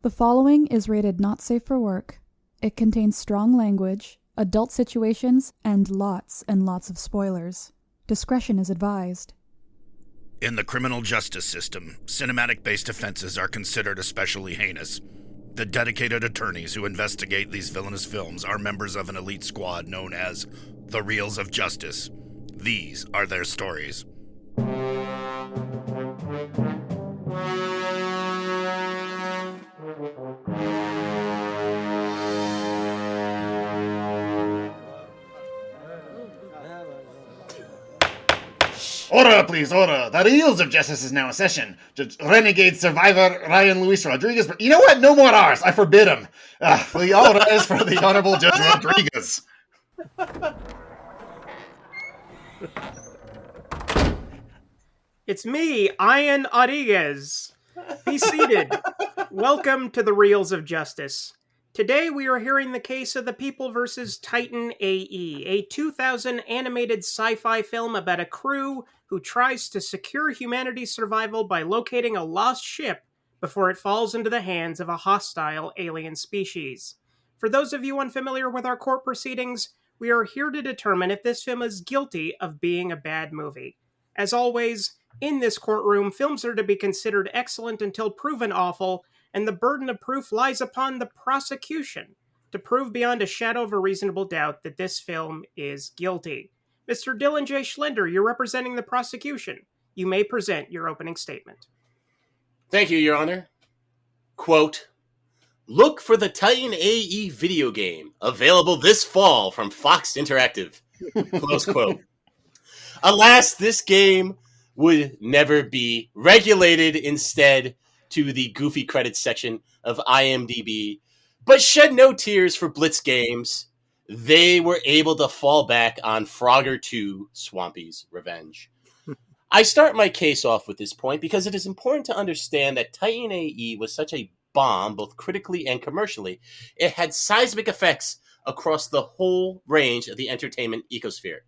The following is rated not safe for work. It contains strong language, adult situations, and lots of spoilers. Discretion is advised. In the criminal justice system, cinematic-based offenses are considered especially heinous. The dedicated attorneys who investigate these villainous films are members of an elite squad known as the Reels of Justice. These are their stories. Order, please, order. The Reels of Justice is now in session. Renegade survivor Ryan Luis Rodriguez. You know what? No more R's. I forbid him. The order is for the Honorable Judge Rodriguez. It's me, Ian Rodriguez. Be seated. Welcome to the Reels of Justice. Today we are hearing the case of The People vs. Titan AE, a 2000 animated sci-fi film about a crew who tries to secure humanity's survival by locating a lost ship before it falls into the hands of a hostile alien species. For those of you unfamiliar with our court proceedings, we are here to determine if this film is guilty of being a bad movie. As always, in this courtroom, films are to be considered excellent until proven awful, and the burden of proof lies upon the prosecution to prove beyond a shadow of a reasonable doubt that this film is guilty. Mr. Dylan J. Schlender, you're representing the prosecution. You may present your opening statement. Thank you, Your Honor. Quote, "Look for the Titan AE video game, available this fall from Fox Interactive." Close quote. Alas, this game would never be regulated, instead to the goofy credits section of IMDb, but shed no tears for Blitz Games. They were able to fall back on Frogger 2, Swampy's Revenge. I start my case off with this point because it is important to understand that Titan AE was such a bomb, both critically and commercially. It had seismic effects across the whole range of the entertainment ecosphere.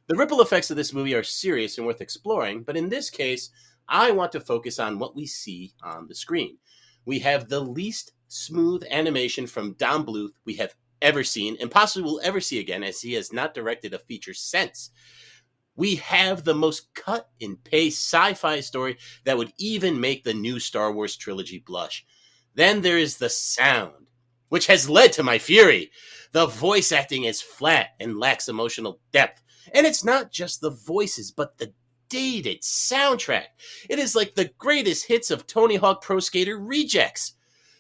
The ripple effects of this movie are serious and worth exploring, but in this case, I want to focus on what we see on the screen. We have the least smooth animation from Don Bluth we have ever seen, and possibly will ever see again, as he has not directed a feature since. We have the most cut-and-paste sci-fi story that would even make the new Star Wars trilogy blush. Then there is the sound, which has led to my fury. The voice acting is flat and lacks emotional depth. And it's not just the voices, but the dated soundtrack. It is like the greatest hits of Tony Hawk Pro Skater rejects.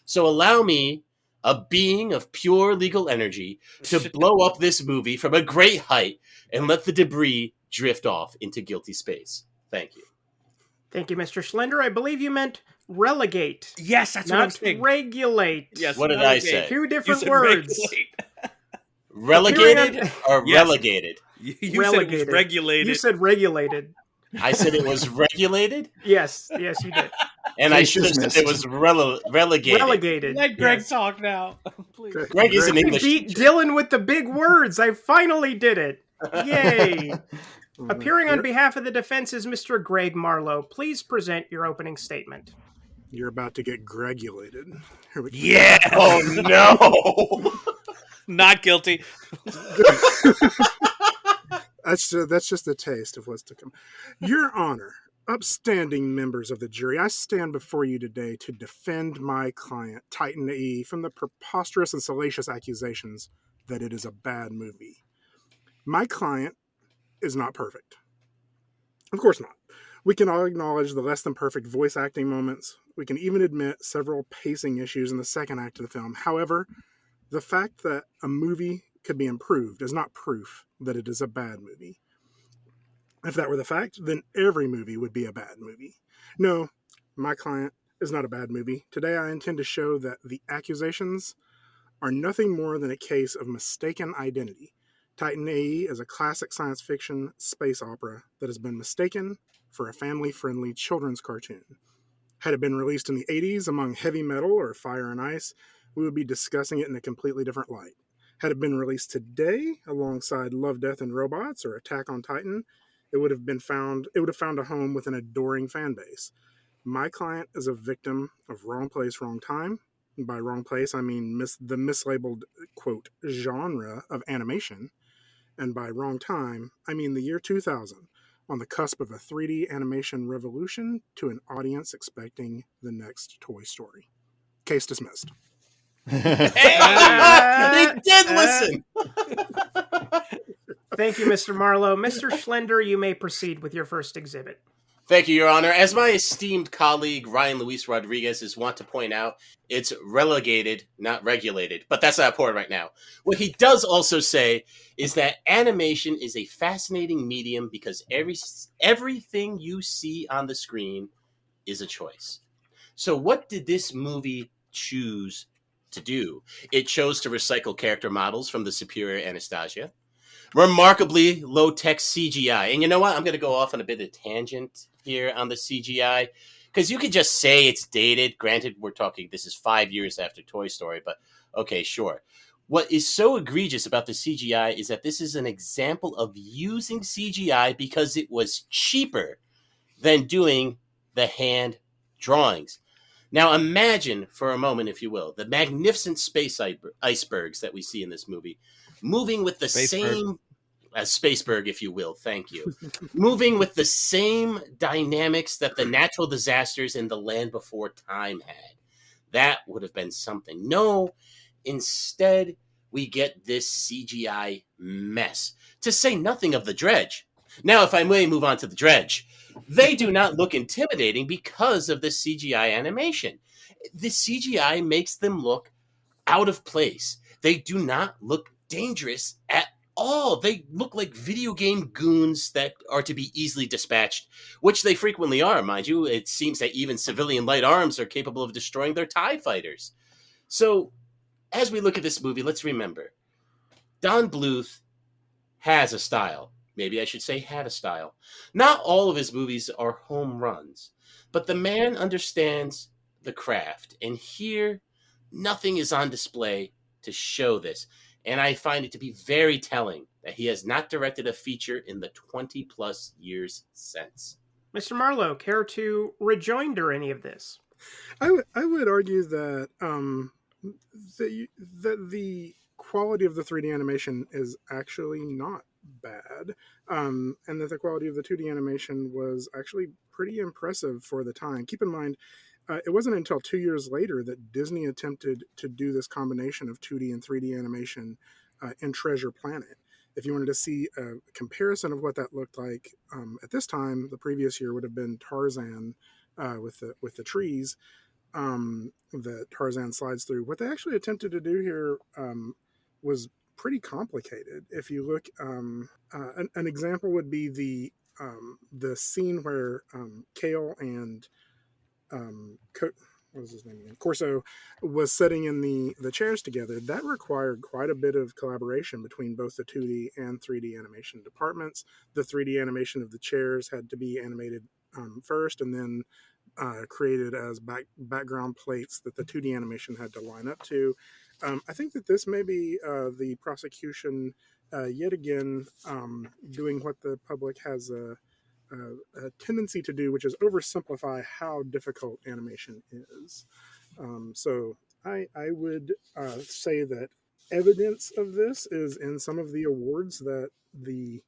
So allow me, a being of pure legal energy, to blow up this movie from a great height and let the debris drift off into guilty space. Thank you. Thank you, Mr. Schlender. I believe you meant relegate. Yes, that's what I'm Not saying. regulate. Yes, What did I say? Two You different said words. Relegated or Yes. relegated? You said it was Relegated. regulated. You said regulated. I said it was regulated, Yes, you did. and I should have said it was relegated. Relegated. Let Greg Yes. talk now. Please. Greg is an You English beat teacher. Dylan with the big words. I finally did it. Yay. Appearing on behalf of the defense is Mr. Greg Marlow. Please present your opening statement. You're about to get Gregulated. Here we go. Yeah. Oh no! Not guilty. That's just a taste of what's to come. Your Honor, upstanding members of the jury, I stand before you today to defend my client, Titan AE, from the preposterous and salacious accusations that it is a bad movie. My client is not perfect. Of course not. We can all acknowledge the less than perfect voice acting moments. We can even admit several pacing issues in the second act of the film. However, the fact that a movie could be improved is not proof that it is a bad movie. If that were the fact, then every movie would be a bad movie. No, my client is not a bad movie. Today I intend to show that the accusations are nothing more than a case of mistaken identity. Titan AE is a classic science fiction space opera that has been mistaken for a family-friendly children's cartoon. Had it been released in the 80s among heavy metal or fire and ice, we would be discussing it in a completely different light. Had it been released today alongside Love, Death, and Robots or Attack on Titan, it would have found a home with an adoring fan base. My client is a victim of wrong place, wrong time, By wrong place, I mean the mislabeled, quote, genre of animation. And by wrong time, I mean the year 2000, on the cusp of a 3D animation revolution to an audience expecting the next Toy Story. Case dismissed. Hey! He did listen! Thank you, Mr. Marlow. Mr. Schlender, you may proceed with your first exhibit. Thank you, Your Honor. As my esteemed colleague Ryan Luis Rodriguez is wont to point out, it's relegated, not regulated. But that's not important right now. What he does also say is that animation is a fascinating medium because everything you see on the screen is a choice. So what did this movie choose to do? It chose to recycle character models from the superior Anastasia. Remarkably low-tech CGI. And you know what? I'm going to go off on a bit of tangent here on the CGI. Because you could just say it's dated. Granted, we're talking, this is 5 years after Toy Story. But, okay, sure. What is so egregious about the CGI is that this is an example of using CGI because it was cheaper than doing the hand drawings. Now imagine for a moment, if you will, the magnificent space icebergs that we see in this movie, moving with the same Spaceberg, if you will. Thank you. Moving with the same dynamics that the natural disasters in the Land Before Time had. That would have been something. No, instead we get this CGI mess. To say nothing of the dredge. Now, if I may move on to the dredge, they do not look intimidating because of the CGI animation. The CGI makes them look out of place. They do not look dangerous at all. They look like video game goons that are to be easily dispatched, which they frequently are, mind you. It seems that even civilian light arms are capable of destroying their TIE fighters. So, as we look at this movie, let's remember, Don Bluth has a style. Maybe I should say had a style. Not all of his movies are home runs, but the man understands the craft. And here, nothing is on display to show this. And I find it to be very telling that he has not directed a feature in the 20-plus years since. Mr. Marlow, care to rejoinder any of this? I would argue that the quality of the 3D animation is actually not bad, and that the quality of the 2D animation was actually pretty impressive for the time. Keep in mind, it wasn't until 2 years later that Disney attempted to do this combination of 2D and 3D animation in Treasure Planet. If you wanted to see a comparison of what that looked like at this time, the previous year would have been Tarzan with the trees that Tarzan slides through. What they actually attempted to do here was pretty complicated. If you look, an example would be the scene where Kale and what was his name again? Corso was sitting in the chairs together. That required quite a bit of collaboration between both the 2D and 3D animation departments. The 3D animation of the chairs had to be animated first, and then created as background plates that the 2D animation had to line up to. I think that this may be the prosecution yet again doing what the public has a tendency to do, which is oversimplify how difficult animation is. So I would say that evidence of this is in some of the awards that the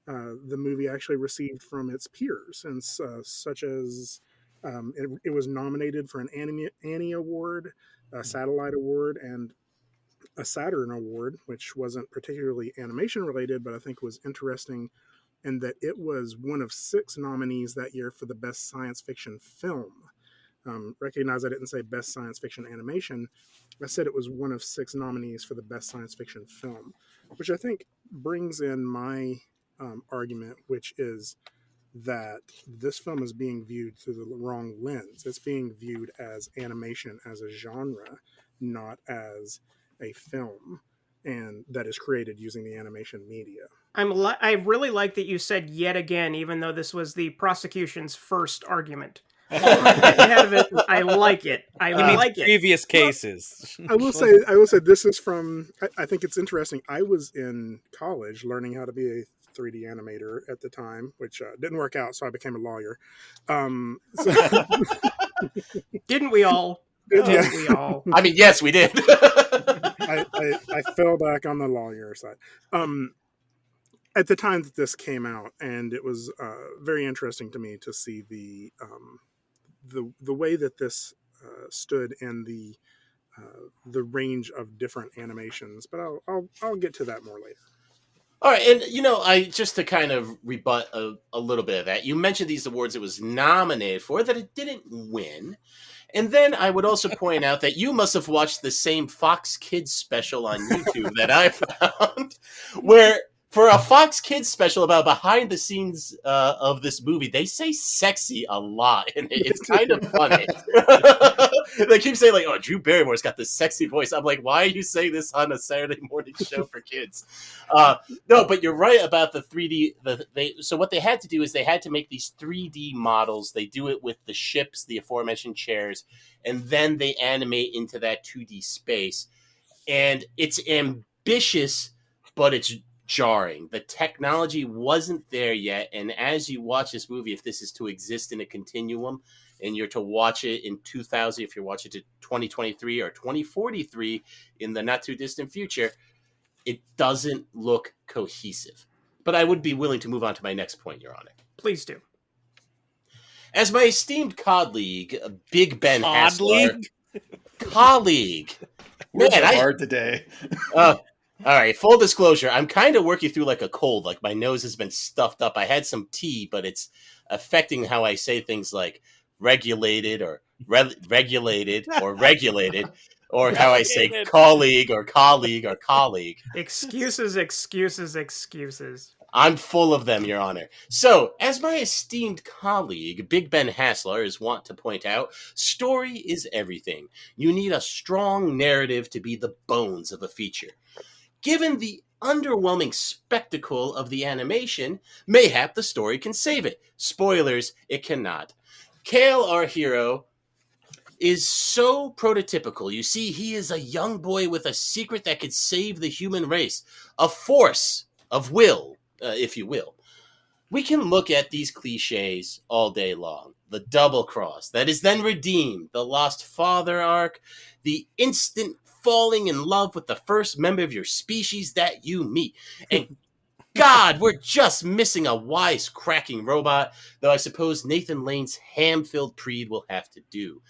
movie actually received from its peers, and such as it was nominated for an Annie Award, a Satellite Award, and a Saturn Award, which wasn't particularly animation related, but I think was interesting in that it was one of 6 nominees that year for the best science fiction film. Recognize I didn't say best science fiction animation. I said it was one of 6 nominees for the best science fiction film, which I think brings in my argument, which is that this film is being viewed through the wrong lens. It's being viewed as animation as a genre, not as a film, and that is created using the animation media. I really like that you said yet again, even though this was the prosecution's first argument. I like it. I like it. Previous cases. I will say this is from. I think it's interesting. I was in college learning how to be a 3D animator at the time, which didn't work out, so I became a lawyer. Didn't we all? Yeah. We all. I mean, yes, we did. I fell back on the lawyer side. At the time that this came out, and it was very interesting to me to see the way that this stood in the range of different animations. But I'll get to that more later. All right, and I just to kind of rebut a little bit of that. You mentioned these awards it was nominated for that it didn't win. And then I would also point out that you must have watched the same Fox Kids special on YouTube that I found, where for a Fox Kids special about behind the scenes of this movie, they say sexy a lot, and it's kind of funny. They keep saying, like, oh, Drew Barrymore's got this sexy voice. I'm like, why are you saying this on a Saturday morning show for kids? No, but you're right about the 3D. So what they had to do is they had to make these 3D models. They do it with the ships, the aforementioned chairs, and then they animate into that 2D space. And it's ambitious, but it's jarring. The technology wasn't there yet, and as you watch this movie, if this is to exist in a continuum and you're to watch it in 2000, if you're watching it to 2023 or 2043 in the not too distant future, it doesn't look cohesive. But I would be willing to move on to my next point, Your Honor. Please do. As my esteemed colleague, Big Ben Colleague? Haslar, colleague. Words Man, are hard today. All right, full disclosure, I'm kind of working through like a cold. Like my nose has been stuffed up. I had some tea, but it's affecting how I say things like regulated or regulated or regulated, or how I say colleague or colleague or colleague. Excuses, excuses, excuses. I'm full of them, Your Honor. So, as my esteemed colleague, Big Ben Haslar, is wont to point out, story is everything. You need a strong narrative to be the bones of a feature. Given the underwhelming spectacle of the animation, mayhap the story can save it. Spoilers, it cannot. Kale, our hero, is so prototypical. You see, he is a young boy with a secret that could save the human race. A force of will, if you will. We can look at these cliches all day long. The double cross that is then redeemed, the lost father arc, the instant falling in love with the first member of your species that you meet. And God, we're just missing a wise-cracking robot, though I suppose Nathan Lane's ham-filled Preed will have to do.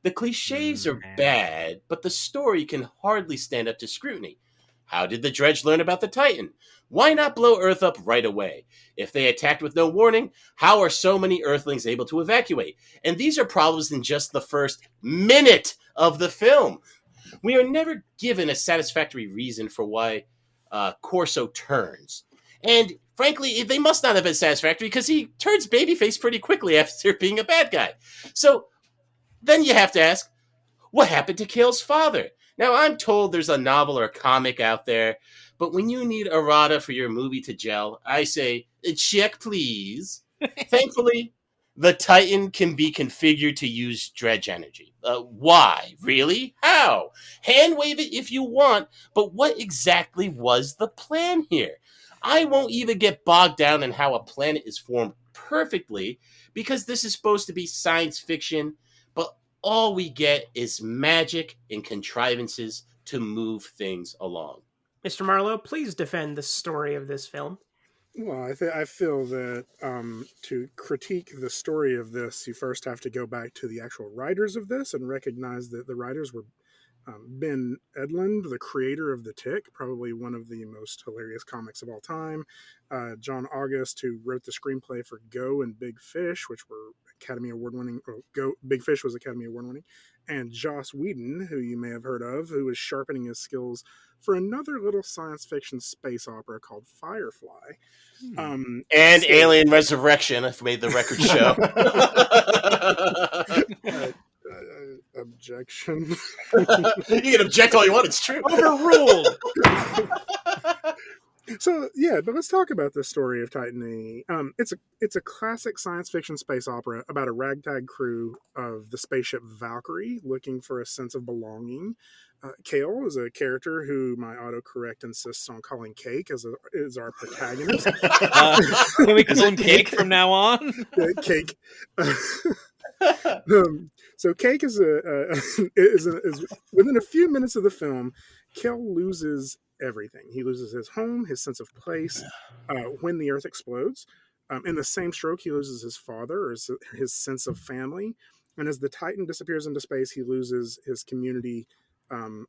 The cliches are bad, but the story can hardly stand up to scrutiny. How did the Dredge learn about the Titan? Why not blow Earth up right away? If they attacked with no warning, how are so many Earthlings able to evacuate? And these are problems in just the first minute of the film. We are never given a satisfactory reason for why Corso turns. And frankly, they must not have been satisfactory because he turns babyface pretty quickly after being a bad guy. So then you have to ask, what happened to Kale's father? Now, I'm told there's a novel or a comic out there, but when you need errata for your movie to gel, I say, check, please. Thankfully, the Titan can be configured to use dredge energy. Why? Really? How? Hand wave it if you want, but what exactly was the plan here? I won't even get bogged down in how a planet is formed perfectly, because this is supposed to be science fiction, but all we get is magic and contrivances to move things along. Mr. Marlowe, please defend the story of this film. Well, I feel that to critique the story of this, you first have to go back to the actual writers of this and recognize that the writers were Ben Edlund, the creator of The Tick, probably one of the most hilarious comics of all time. John August, who wrote the screenplay for Go and Big Fish, which were Academy Award winning. Big Fish was Academy Award winning. And Joss Whedon, who you may have heard of, who is sharpening his skills for another little science fiction space opera called Firefly. And Alien Resurrection, if made the record show. Objection. You can object all you want, it's true. Overruled! So yeah, but let's talk about the story of Titan A. It's a classic science fiction space opera about a ragtag crew of the spaceship Valkyrie looking for a sense of belonging. Kale is a character who my autocorrect insists on calling Cake is our protagonist. Can we call him Cake from now on? Cake. So Cake is is within a few minutes of the film, Kel loses everything. He loses his home, his sense of place, when the Earth explodes. In the same stroke, he loses his father, or his sense of family. And as the Titan disappears into space, he loses his community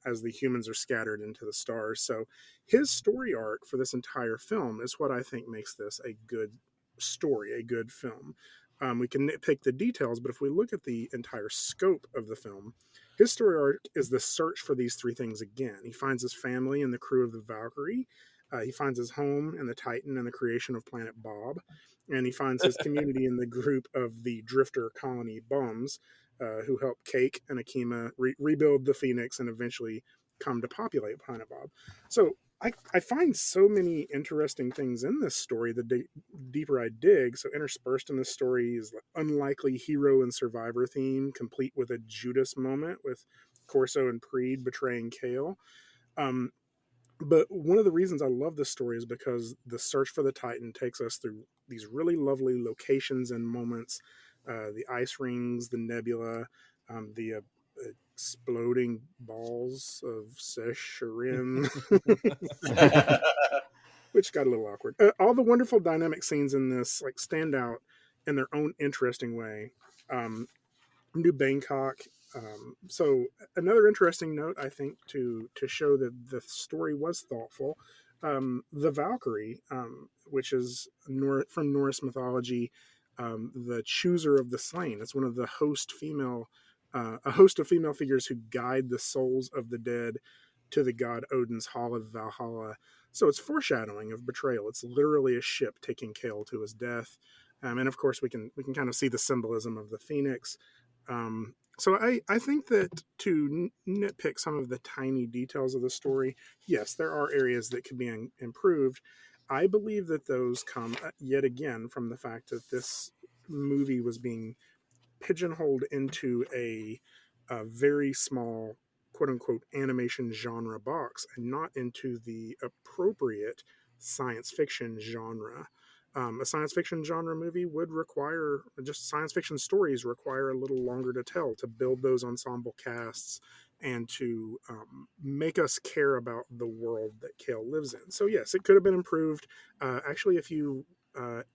as the humans are scattered into the stars. So his story arc for this entire film is what I think makes this a good story, a good film. We can nitpick the details, but if we look at the entire scope of the film, his story arc is the search for these three things again. He finds his family and the crew of the Valkyrie. He finds his home in the Titan and the creation of Planet Bob. And he finds his community in the group of the Drifter Colony Bums, who help Cake and Akima rebuild the Phoenix and eventually come to populate Planet Bob. So I find so many interesting things in this story the deeper I dig. So interspersed in this story is the unlikely hero and survivor theme, complete with a Judas moment with Corso and Preed betraying Kale. But one of the reasons I love this story is because the search for the Titan takes us through these really lovely locations and moments. The ice rings, the nebula, the exploding balls of Sesharin, which got a little awkward. All the wonderful dynamic scenes in this stand out in their own interesting way. New Bangkok. So another interesting note, I think, to show that the story was thoughtful. The Valkyrie, which is from Norse mythology, the chooser of the slain. It's one of the a host of female figures who guide the souls of the dead to the god Odin's Hall of Valhalla. So it's foreshadowing of betrayal. It's literally a ship taking Kale to his death. And of course we can kind of see the symbolism of the Phoenix. So I think that to nitpick some of the tiny details of the story, yes, there are areas that could be improved. I believe that those come yet again from the fact that this movie was being pigeonholed into a very small, quote unquote, animation genre box and not into the appropriate science fiction genre. A science fiction genre movie would require, just science fiction stories require a little longer to tell, to build those ensemble casts and to make us care about the world that Kale lives in. So yes, it could have been improved. Actually, if you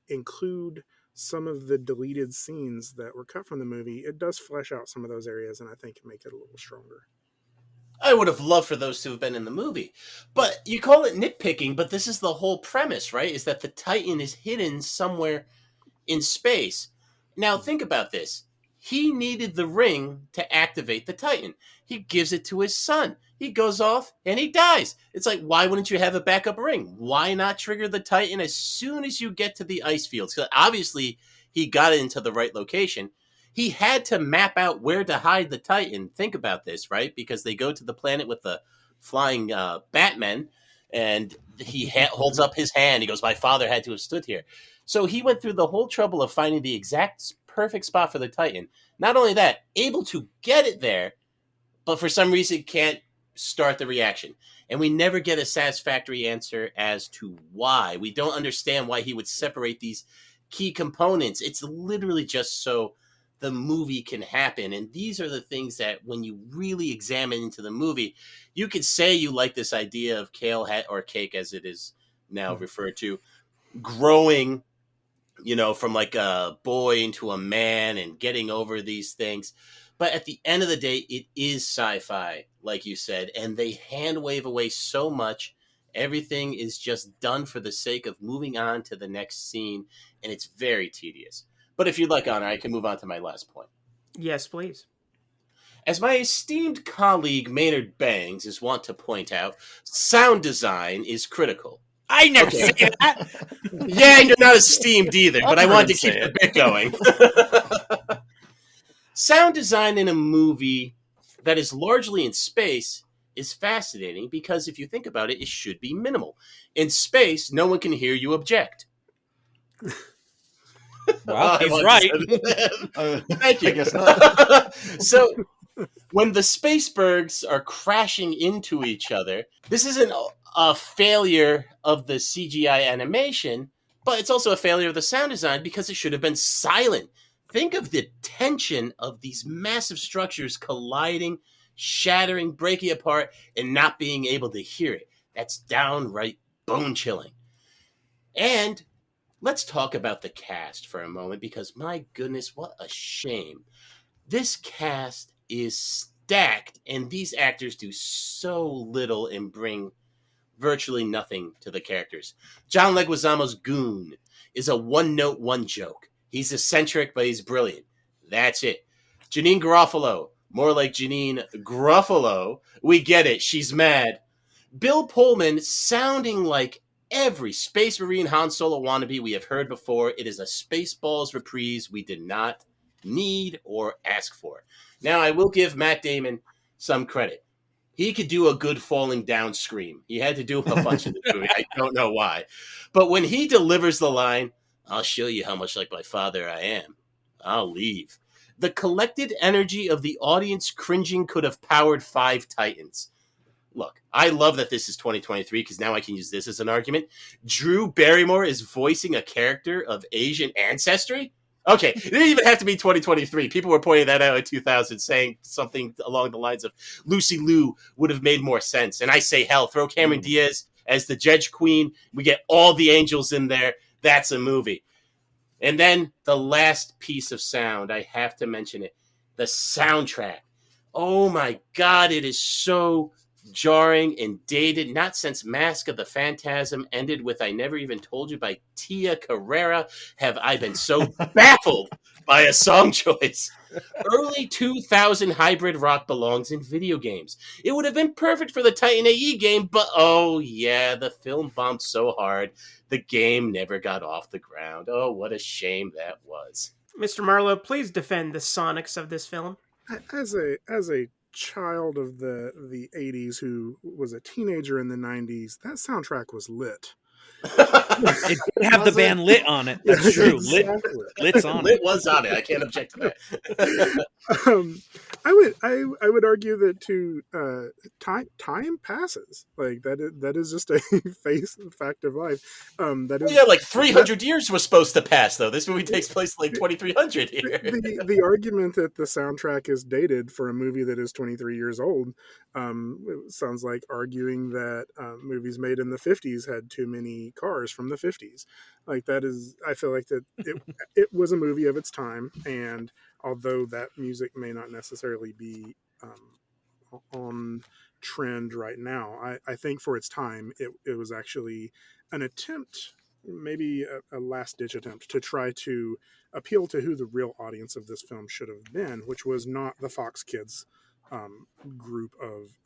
include some of the deleted scenes that were cut from the movie, it does flesh out some of those areas and I think make it a little stronger. I would have loved for those to have been in the movie. But you call it nitpicking, but this is the whole premise, right? Is that the Titan is hidden somewhere in space. Now, think about this. He needed the ring to activate the Titan. He gives it to his son. He goes off and he dies. It's like, why wouldn't you have a backup ring? Why not trigger the Titan as soon as you get to the ice fields? Because obviously he got it into the right location. He had to map out where to hide the Titan. Think about this, right? Because they go to the planet with the flying Batman, and he holds up his hand. He goes, my father had to have stood here. So he went through the whole trouble of finding the exact perfect spot for the Titan. Not only that, able to get it there, but for some reason can't start the reaction. And we never get a satisfactory answer as to why. We don't understand why he would separate these key components. It's literally just so the movie can happen. And these are the things that when you really examine into the movie, you could say you like this idea of Kale or Cake as it is now referred to, growing, from like a boy into a man and getting over these things. But at the end of the day, it is sci-fi, like you said, and they hand wave away so much. Everything is just done for the sake of moving on to the next scene, and it's very tedious. But if you'd like, Honor, I can move on to my last point. Yes, please. As my esteemed colleague Maynard Bangs is wont to point out, sound design is critical. I never say that. Yeah, you're not esteemed either, but I wanted to keep the bit going. Sound design in a movie that is largely in space is fascinating because if you think about it, it should be minimal. In space, no one can hear you object. Well, he's right. Thank you. I guess not. So, when the Spacebergs are crashing into each other, this isn't a failure of the CGI animation, but it's also a failure of the sound design because it should have been silent. think of the tension of these massive structures colliding, shattering, breaking apart, and not being able to hear it. That's downright bone-chilling. And let's talk about the cast for a moment, because my goodness, what a shame. This cast is stacked, and these actors do so little and bring virtually nothing to the characters. John Leguizamo's Goon is a one-note, one-joke. He's eccentric, but he's brilliant. That's it. Janine Garofalo, more like Janine Gruffalo. We get it. She's mad. Bill Pullman sounding like every Space Marine Han Solo wannabe we have heard before. It is a Spaceballs reprise we did not need or ask for. Now, I will give Matt Damon some credit. He could do a good falling down scream. He had to do a bunch of the movie. I don't know why. But when he delivers the line, "I'll show you how much like my father I am, I'll leave," the collected energy of the audience cringing could have powered 5 Titans. Look, I love that this is 2023 because now I can use this as an argument. Drew Barrymore is voicing a character of Asian ancestry? Okay, it didn't even have to be 2023. People were pointing that out in 2000, saying something along the lines of Lucy Liu would have made more sense. And I say, hell, throw Cameron Diaz as the Judge Queen. We get all the angels in there. That's a movie. And then the last piece of sound, I have to mention it, the soundtrack. Oh my God, it is so jarring and dated, not since Mask of the Phantasm ended with "I Never Even Told You" by Tia Carrera have I been so baffled by a song choice. Early 2000 hybrid rock belongs in video games. It would have been perfect for the Titan AE game, but oh yeah, the film bombed so hard, the game never got off the ground. Oh, what a shame that was. Mr. Marlowe, please defend the sonics of this film. As a child of the 80s who was a teenager in the 90s, that soundtrack was lit. It did have the band Lit on it. That's true. Exactly. Lit's on Lit it. was on it. I can't object to that. I would argue that time passes. Like that is just a fact of life. That is, Yeah, like 300 years was supposed to pass, though. This movie takes place like 2300 here. the argument that the soundtrack is dated for a movie that is 23 years old it sounds like arguing that movies made in the 50s had too many cars from the 50s. Like that is, I feel like that it was a movie of its time, and although that music may not necessarily be on trend right now, I think for its time it was actually an attempt, maybe a last-ditch attempt to try to appeal to who the real audience of this film should have been, which was not the Fox Kids group of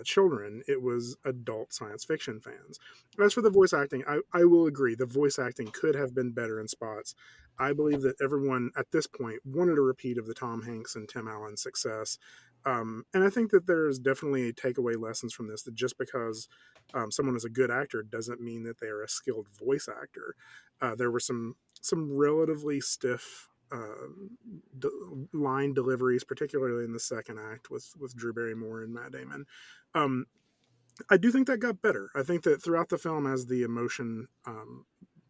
children. It was adult science fiction fans. As for the voice acting, I will agree the voice acting could have been better in spots. I believe that everyone at this point wanted a repeat of the Tom Hanks and Tim Allen success. And I think that there's definitely takeaway lessons from this, that just because someone is a good actor doesn't mean that they are a skilled voice actor. There were some relatively stiff line deliveries, particularly in the second act with Drew Barrymore and Matt Damon. I do think that got better. I think that throughout the film, as the emotion,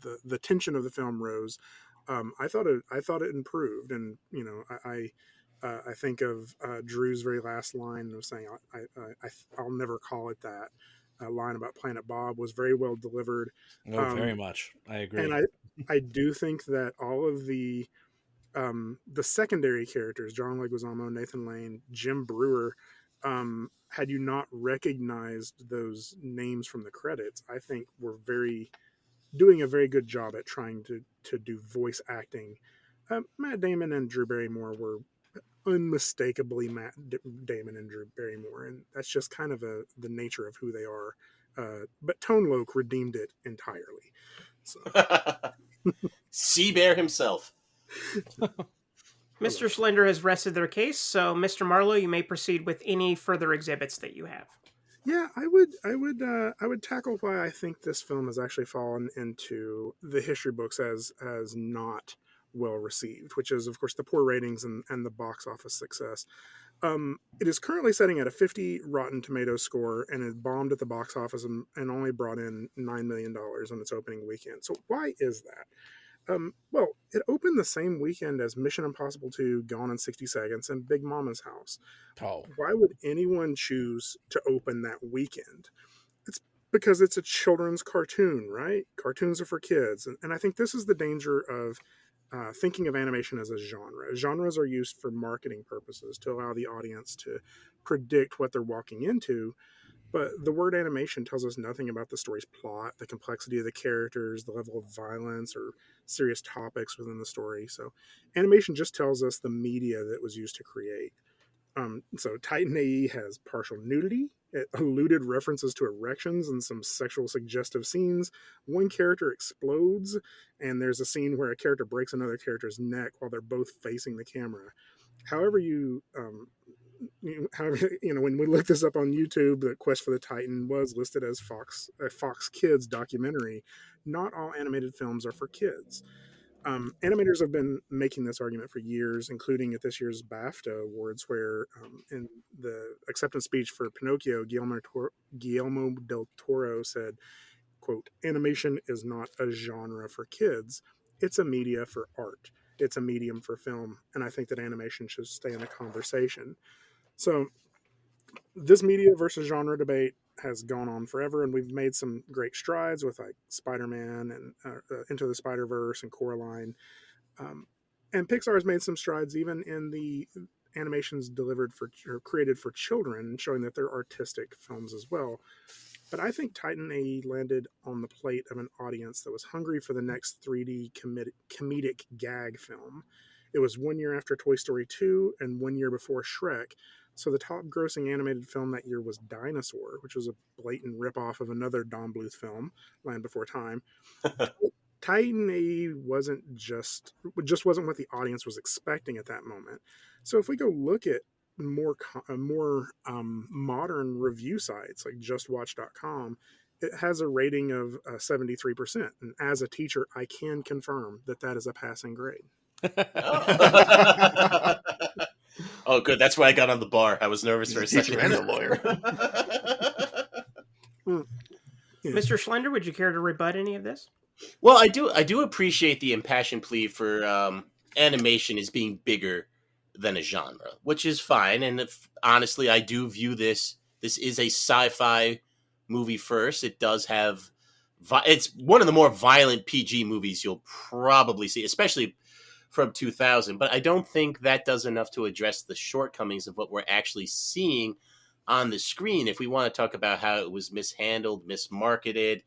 the tension of the film rose, I thought it improved. And you know, I think of Drew's very last line of saying, "I'll never call it that." A line about Planet Bob was very well delivered. Oh, very much. I agree. And I do think that all of the secondary characters, John Leguizamo, Nathan Lane, Jim Brewer, had you not recognized those names from the credits, I think we're doing a very good job at trying to do voice acting. Matt Damon and Drew Barrymore were unmistakably Matt Damon and Drew Barrymore, and that's just kind of the nature of who they are. But Tone Loc redeemed it entirely. So. Sea Bear himself. Mr. Schlender has rested their case, so Mr. Marlowe, you may proceed with any further exhibits that you have. Yeah, I would tackle why I think this film has actually fallen into the history books as not well received, which is of course the poor ratings and the box office success. It is currently setting at a 50 Rotten Tomatoes score, and it bombed at the box office and only brought in $9 million on its opening weekend. So why is that? Well, it opened the same weekend as Mission Impossible 2, Gone in 60 Seconds, and Big Mama's House. Oh. Why would anyone choose to open that weekend? It's because it's a children's cartoon, right? Cartoons are for kids. And I think this is the danger of thinking of animation as a genre. Genres are used for marketing purposes to allow the audience to predict what they're walking into. But the word animation tells us nothing about the story's plot, the complexity of the characters, the level of violence, or serious topics within the story. So animation just tells us the media that was used to create. So Titan AE has partial nudity, eluded references to erections and some sexual suggestive scenes. One character explodes, and there's a scene where a character breaks another character's neck while they're both facing the camera. However, when we looked this up on YouTube, the Quest for the Titan was listed as a Fox Kids documentary. Not all animated films are for kids. Animators have been making this argument for years, including at this year's BAFTA Awards, where in the acceptance speech for Pinocchio, Guillermo del Toro said, quote, "Animation is not a genre for kids. It's a media for art. It's a medium for film. And I think that animation should stay in the conversation." So this media versus genre debate has gone on forever, and we've made some great strides with like Spider-Man and Into the Spider-Verse and Coraline. And Pixar has made some strides even in the animations delivered for or created for children, showing that they're artistic films as well. But I think Titan AE landed on the plate of an audience that was hungry for the next 3D comedic gag film. It was 1 year after Toy Story 2 and 1 year before Shrek. So the top grossing animated film that year was Dinosaur, which was a blatant ripoff of another Don Bluth film, Land Before Time. Titan AE just wasn't what the audience was expecting at that moment. So if we go look at more modern review sites like JustWatch.com, it has a rating of 73%. And as a teacher, I can confirm that is a passing grade. Oh, good. That's why I got on the bar. I was nervous for a second. And a lawyer. Mr. Schlender, would you care to rebut any of this? Well, I do appreciate the impassioned plea for animation as being bigger than a genre, which is fine. And honestly, I do view this is a sci-fi movie first. It does have it's one of the more violent PG movies you'll probably see, especially from 2000. But I don't think that does enough to address the shortcomings of what we're actually seeing on the screen. If we want to talk about how it was mishandled, mismarketed,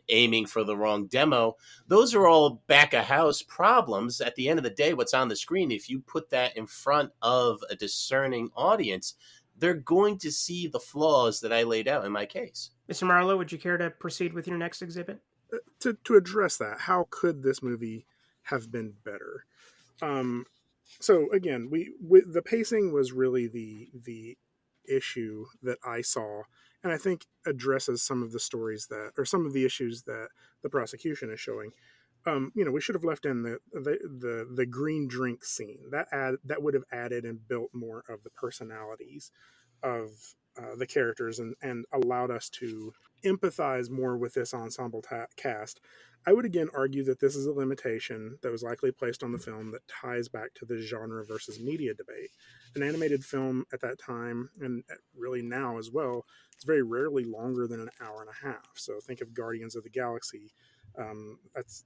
aiming for the wrong demo, those are all back of house problems. At the end of the day, what's on the screen, if you put that in front of a discerning audience, they're going to see the flaws that I laid out in my case. Mr. Marlow, would you care to proceed with your next exhibit? To address that, how could this movie have been better? So again, the pacing was really the issue that I saw, and I think addresses some of the stories some of the issues that the prosecution is showing. We should have left in the green drink scene that would have added and built more of the personalities of the characters and allowed us to empathize more with this ensemble cast. I would again argue that this is a limitation that was likely placed on the film that ties back to the genre versus media debate. An animated film at that time, and really now as well, is very rarely longer than an hour and a half. So think of Guardians of the Galaxy.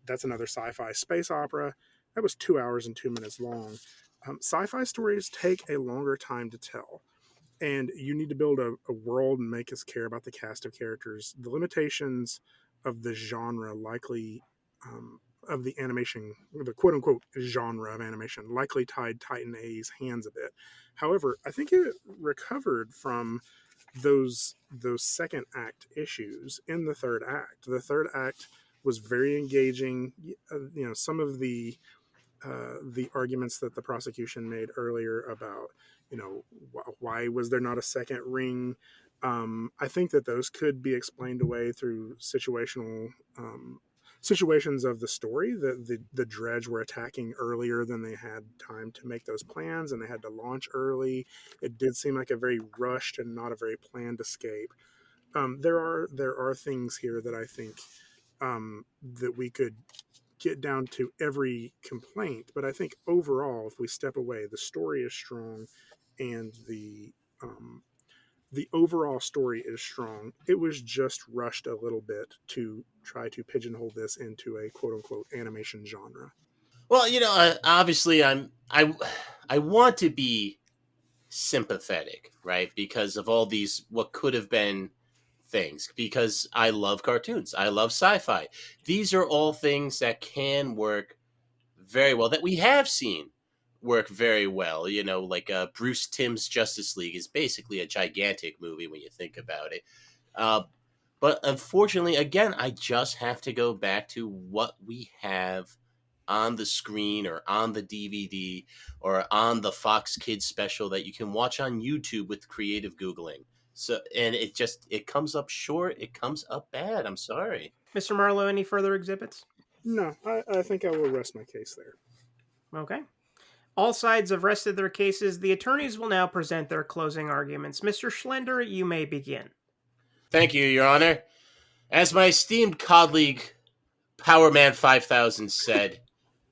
That's another sci-fi space opera. That was 2 hours and 2 minutes long. Sci-fi stories take a longer time to tell. And you need to build a world and make us care about the cast of characters. The limitations of the genre likely, of the animation, the quote-unquote genre of animation, likely tied Titan AE's hands a bit. However, I think it recovered from those second act issues in the third act. The third act was very engaging. Some of the arguments that the prosecution made earlier about, why was there not a second ring? I think that those could be explained away through situations of the story. That the Dredge were attacking earlier than they had time to make those plans, and they had to launch early. It did seem like a very rushed and not a very planned escape. There are things here that I think that we could get down to every complaint, but I think overall, if we step away, the story is strong, and the overall story is strong. It was just rushed a little bit to try to pigeonhole this into a quote unquote animation genre. Well, obviously, I want to be sympathetic, right? Because of all these what could have been things, because I love cartoons, I love sci-fi. These are all things that can work very well, that we have seen work very well. Like Bruce Timm's Justice League is basically a gigantic movie when you think about it. But unfortunately, again, I just have to go back to what we have on the screen or on the DVD or on the Fox Kids special that you can watch on YouTube with creative Googling. So, and it comes up short. It comes up bad. I'm sorry. Mr. Marlowe, any further exhibits? No, I think I will rest my case there. Okay. All sides have rested their cases. The attorneys will now present their closing arguments. Mr. Schlender, you may begin. Thank you, Your Honor. As my esteemed colleague, Powerman 5000 said,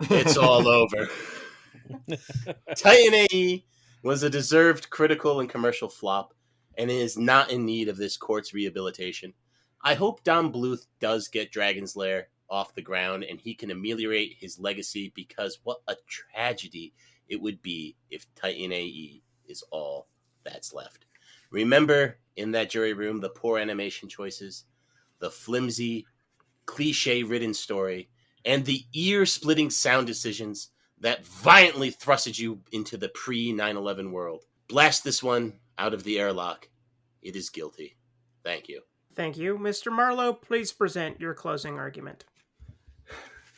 it's all over. Titan AE was a deserved critical and commercial flop, and is not in need of this court's rehabilitation. I hope Don Bluth does get Dragon's Lair off the ground and he can ameliorate his legacy, because what a tragedy it would be if Titan AE is all that's left. Remember, in that jury room, the poor animation choices, the flimsy, cliche-ridden story, and the ear-splitting sound decisions that violently thrusted you into the pre-9/11 world. Blast this one out of the airlock. It is guilty. Thank you. Thank you. Mr. Marlowe, please present your closing argument.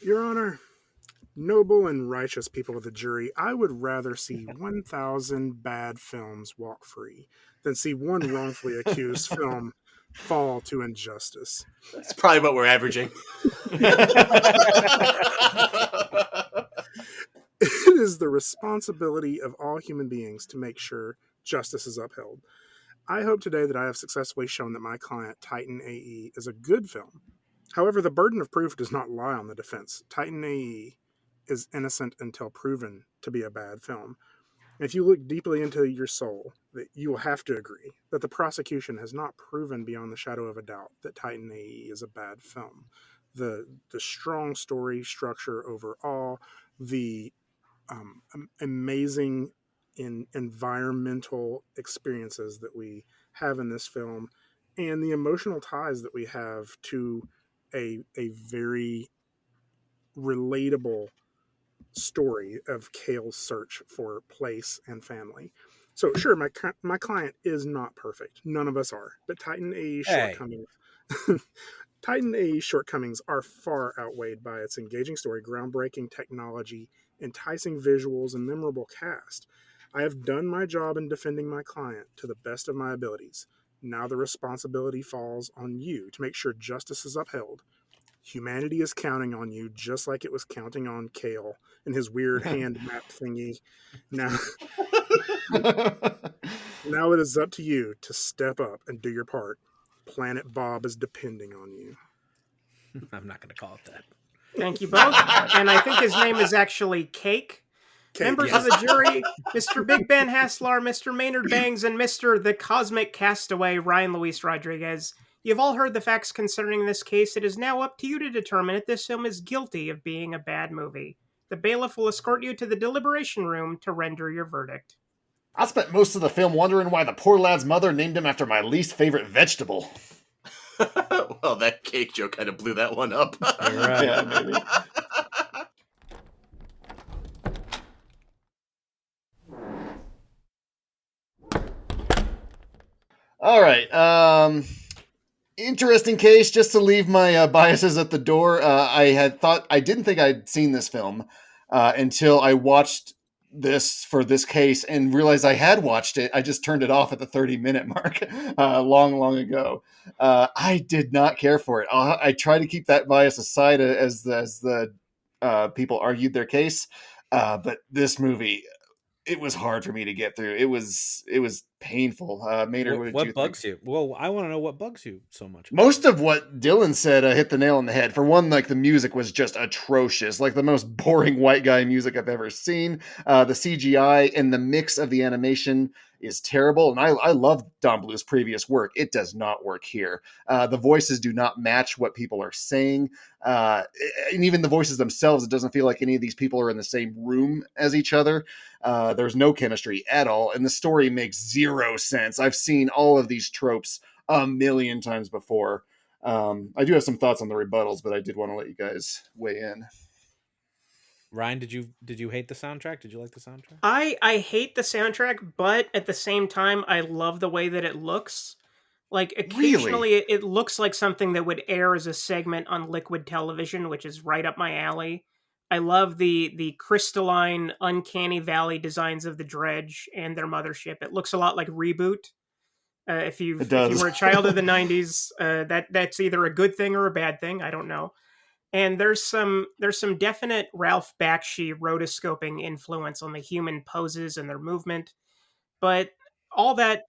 Your Honor, noble and righteous people of the jury, I would rather see 1,000 bad films walk free than see one wrongfully accused film fall to injustice. That's probably what we're averaging. It is the responsibility of all human beings to make sure justice is upheld. I hope today that I have successfully shown that my client, Titan AE, is a good film. However, the burden of proof does not lie on the defense. Titan AE is innocent until proven to be a bad film. If you look deeply into your soul, that you will have to agree that the prosecution has not proven beyond the shadow of a doubt that Titan AE is a bad film. The strong story structure overall, the amazing environmental experiences that we have in this film, and the emotional ties that we have to a very relatable story of Kale's search for place and family. So sure, my client is not perfect. None of us are. But Titan AE's shortcomings Titan AE's shortcomings are far outweighed by its engaging story, groundbreaking technology, enticing visuals, and memorable cast. I have done my job in defending my client to the best of my abilities. Now the responsibility falls on you to make sure justice is upheld. Humanity is counting on you, just like it was counting on Kale and his weird hand map thingy. Now it is up to you to step up and do your part. Planet Bob is depending on you. I'm not going to call it that. Thank you both. And I think his name is actually Cake. Members of the jury, Mr. Big Ben Haslar, Mr. Maynard Bangs, and Mr. The Cosmic Castaway, Ryan Luis Rodriguez. You've all heard the facts concerning this case. It is now up to you to determine if this film is guilty of being a bad movie. The bailiff will escort you to the deliberation room to render your verdict. I spent most of the film wondering why the poor lad's mother named him after my least favorite vegetable. Well, that cake joke kind of blew that one up. Right. Yeah, maybe. All right. Interesting case. Just to leave my biases at the door. I didn't think I'd seen this film until I watched this for this case and realized I had watched it. I just turned it off at the 30-minute mark long ago. I did not care for it. I try to keep that bias aside as the people argued their case. But this movie, it was hard for me to get through. It was painful. Maynard, what did you What think? bugs you? Well, I want to know what bugs you so much. Most of what Dylan said hit the nail on the head. For one, like the music was just atrocious, like the most boring white guy music I've ever seen. The CGI and the mix of the animation is terrible. And I love Don Bluth's previous work. It does not work here. The voices do not match what people are saying. And even the voices themselves, it doesn't feel like any of these people are in the same room as each other. There's no chemistry at all. And the story makes zero sense. I've seen all of these tropes a million times before. I do have some thoughts on the rebuttals, but I did want to let you guys weigh in. Ryan, did you hate the soundtrack? Did you like the soundtrack? I hate the soundtrack, but at the same time, I love the way that it looks. Like, occasionally it looks like something that would air as a segment on Liquid Television, which is right up my alley. I love the crystalline, uncanny valley designs of the dredge and their mothership. It looks a lot like Reboot. If you were a child of the 90s, that's either a good thing or a bad thing. I don't know. And there's some definite Ralph Bakshi rotoscoping influence on the human poses and their movement. But all that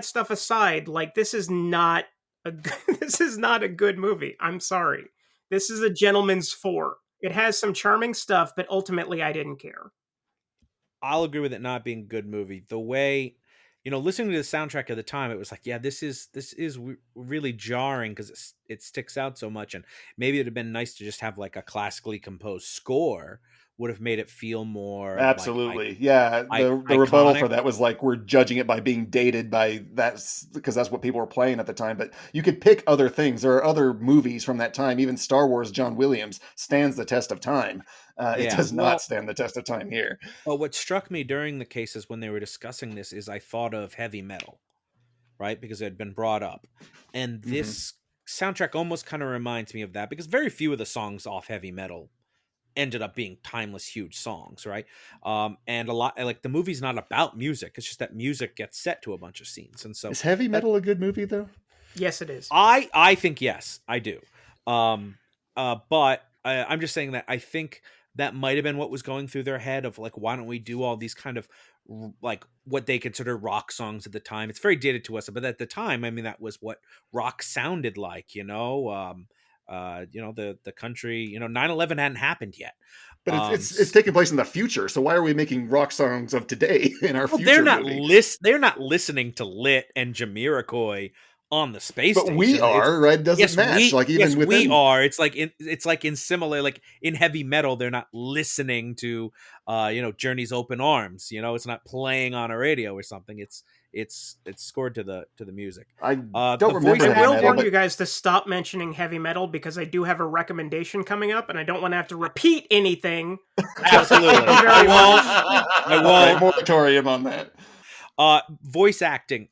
stuff aside, like, this is not a good movie. I'm sorry. This is a gentleman's four. It has some charming stuff, but ultimately I didn't care. I'll agree with it not being a good movie. The way, listening to the soundtrack at the time, it was like, yeah, this is really jarring because it sticks out so much. And maybe it'd have been nice to just have like a classically composed score. Would have made it feel more absolutely. The rebuttal for that was like, we're judging it by being dated by that's because that's what people were playing at the time. But you could pick other things. There are other movies from that time. Even Star Wars, John Williams stands the test of time. It does not stand the test of time here. Well, what struck me during the cases when they were discussing this is I thought of heavy metal, right? Because it had been brought up. And this soundtrack almost kind of reminds me of that because very few of the songs off heavy metal ended up being timeless, huge songs, right? And a lot, like, the movie's not about music. It's just that music gets set to a bunch of scenes. And so is heavy metal a good movie though? Yes, it is. I think yes, I do. But I'm just saying that I think that might have been what was going through their head of like, why don't we do all these kind of like what they consider rock songs at the time? It's very dated to us, but at the time, I mean, that was what rock sounded like, the country, 9/11 hadn't happened yet. But it's taking place in the future. So why are we making rock songs of today in our future? They're not listening to Lit and Jamiroquai on the space station. But we are, right? It doesn't match. We are. It's like in similar, like in heavy metal, they're not listening to Journey's Open Arms. It's not playing on a radio or something. It's scored to the music. I don't remember. I will warn you guys to stop mentioning heavy metal because I do have a recommendation coming up, and I don't want to have to repeat anything. Absolutely, I won't. Moratorium on that. Voice acting.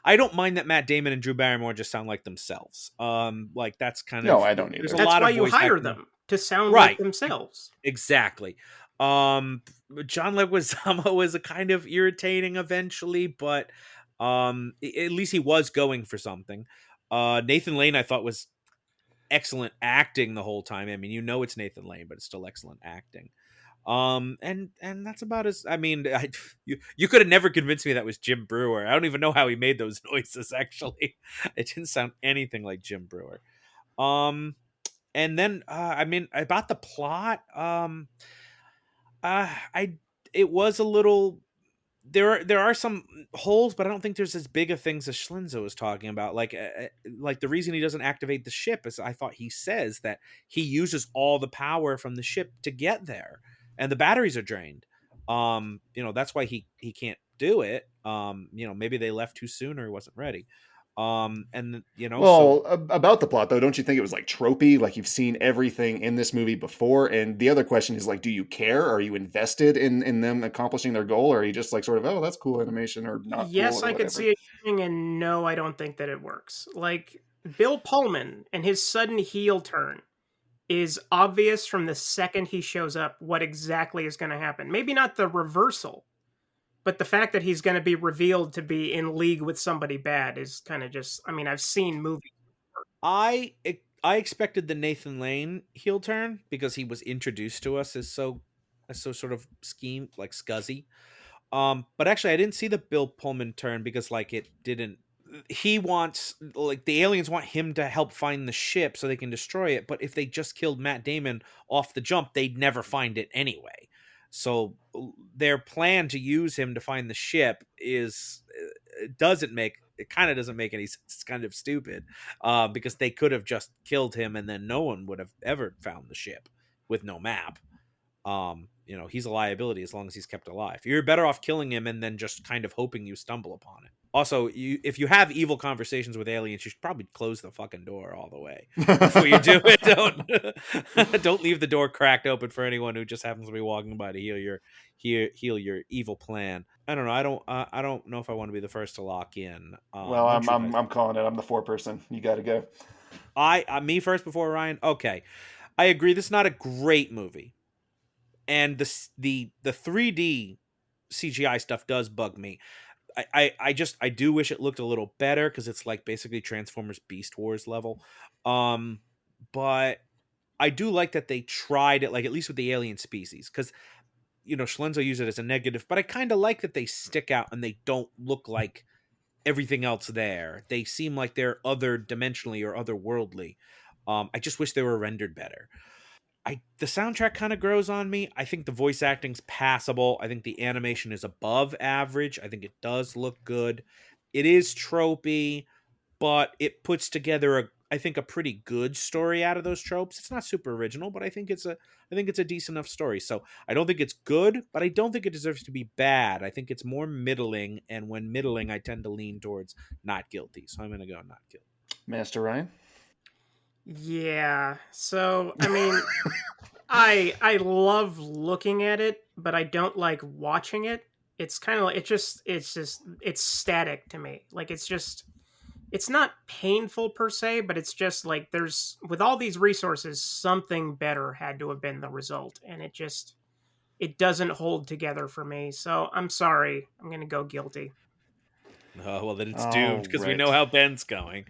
I don't mind that Matt Damon and Drew Barrymore just sound like themselves. Like that's kind of no, I don't either. That's why you hire them to sound like themselves. Exactly. John Leguizamo was a kind of irritating eventually, but at least he was going for something. Nathan Lane, I thought, was excellent acting the whole time. I mean, it's Nathan Lane, but it's still excellent acting. And that's about as, I mean, you could have never convinced me that was Jim Brewer. I don't even know how he made those noises. Actually, it didn't sound anything like Jim Brewer. And then, I mean, about the plot, it was a little, there are some holes, but I don't think there's as big of things as Schlender was talking about. Like the reason he doesn't activate the ship is I thought he says that he uses all the power from the ship to get there. And the batteries are drained. That's why he can't do it. Maybe they left too soon or he wasn't ready. About the plot though, don't you think it was like tropey? Like you've seen everything in this movie before. And the other question is like, do you care? Are you invested in them accomplishing their goal? Or are you just like sort of, oh, that's cool animation or not? Yes, cool or I could see it, and no, I don't think that it works. Like Bill Pullman and his sudden heel turn is obvious from the second he shows up what exactly is going to happen. Maybe not the reversal, but the fact that he's going to be revealed to be in league with somebody bad is kind of just, I mean, I've seen movies. I expected the Nathan Lane heel turn because he was introduced to us as so sort of scheme, like scuzzy. But actually, I didn't see the Bill Pullman turn because like it didn't. He wants, like, the aliens want him to help find the ship so they can destroy it. But if they just killed Matt Damon off the jump, they'd never find it anyway. So their plan to use him to find the ship kind of doesn't make any sense. It's kind of stupid because they could have just killed him and then no one would have ever found the ship with no map. He's a liability as long as he's kept alive. You're better off killing him and then just kind of hoping you stumble upon it. Also, if you have evil conversations with aliens, you should probably close the fucking door all the way before you do it. Don't leave the door cracked open for anyone who just happens to be walking by to heal your evil plan. I don't know. I don't know if I want to be the first to lock in. Well, I'm calling it. I'm the 4-person. You got to go. Me first before Ryan. Okay, I agree. This is not a great movie, and the 3D CGI stuff does bug me. I do wish it looked a little better because it's like basically Transformers Beast Wars level. But I do like that they tried it, like at least with the alien species, because Schlender used it as a negative, but I kind of like that they stick out and they don't look like everything else there. They seem like they're other dimensionally or otherworldly. I just wish they were rendered better. The soundtrack kind of grows on me. I think the voice acting's passable. I think the animation is above average. I think it does look good. It is tropey, but it puts together a pretty good story out of those tropes. It's not super original, but I think it's a decent enough story. So I don't think it's good, but I don't think it deserves to be bad. I think it's more middling, and when middling, I tend to lean towards not guilty. So I'm going to go not guilty. Master Ryan? Yeah. So, I mean, I love looking at it, but I don't like watching it. It's kind of like, it's static to me. Like, it's not painful per se, but it's just like with all these resources, something better had to have been the result. And it doesn't hold together for me. So I'm sorry. I'm going to go guilty. Oh, well, then it's doomed because we know how Ben's going.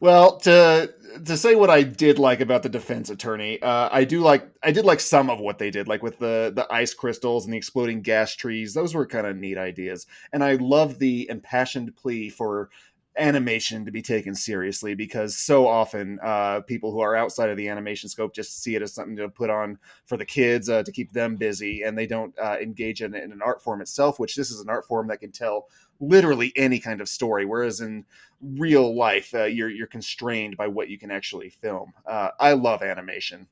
Well, to say what I did like about the defense attorney, I did like some of what they did, like with the ice crystals and the exploding gas trees. Those were kind of neat ideas. And I love the impassioned plea for animation to be taken seriously, because so often people who are outside of the animation scope just see it as something to put on for the kids to keep them busy, and they don't engage in an art form itself, which this is an art form that can tell literally any kind of story, whereas in real life you're constrained by what you can actually film. I love animation.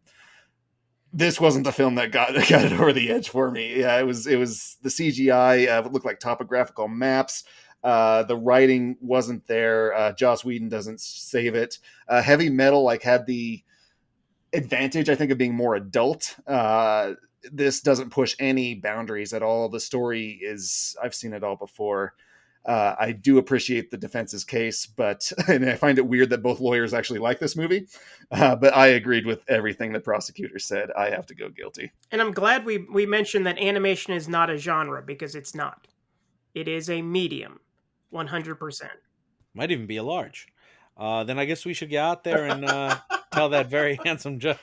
This wasn't the film that got it over the edge for me. Yeah, it was the CGI. It looked like topographical maps. The writing wasn't there. Joss Whedon doesn't save it. Heavy Metal had the advantage, I think, of being more adult. This doesn't push any boundaries at all. The story I've seen it all before. I do appreciate the defense's case, and I find it weird that both lawyers actually like this movie. But I agreed with everything the prosecutor said. I have to go guilty. And I'm glad we mentioned that animation is not a genre, because it's not. It is a medium. 100%. Might even be a large. Then I guess we should get out there and tell that very handsome judge.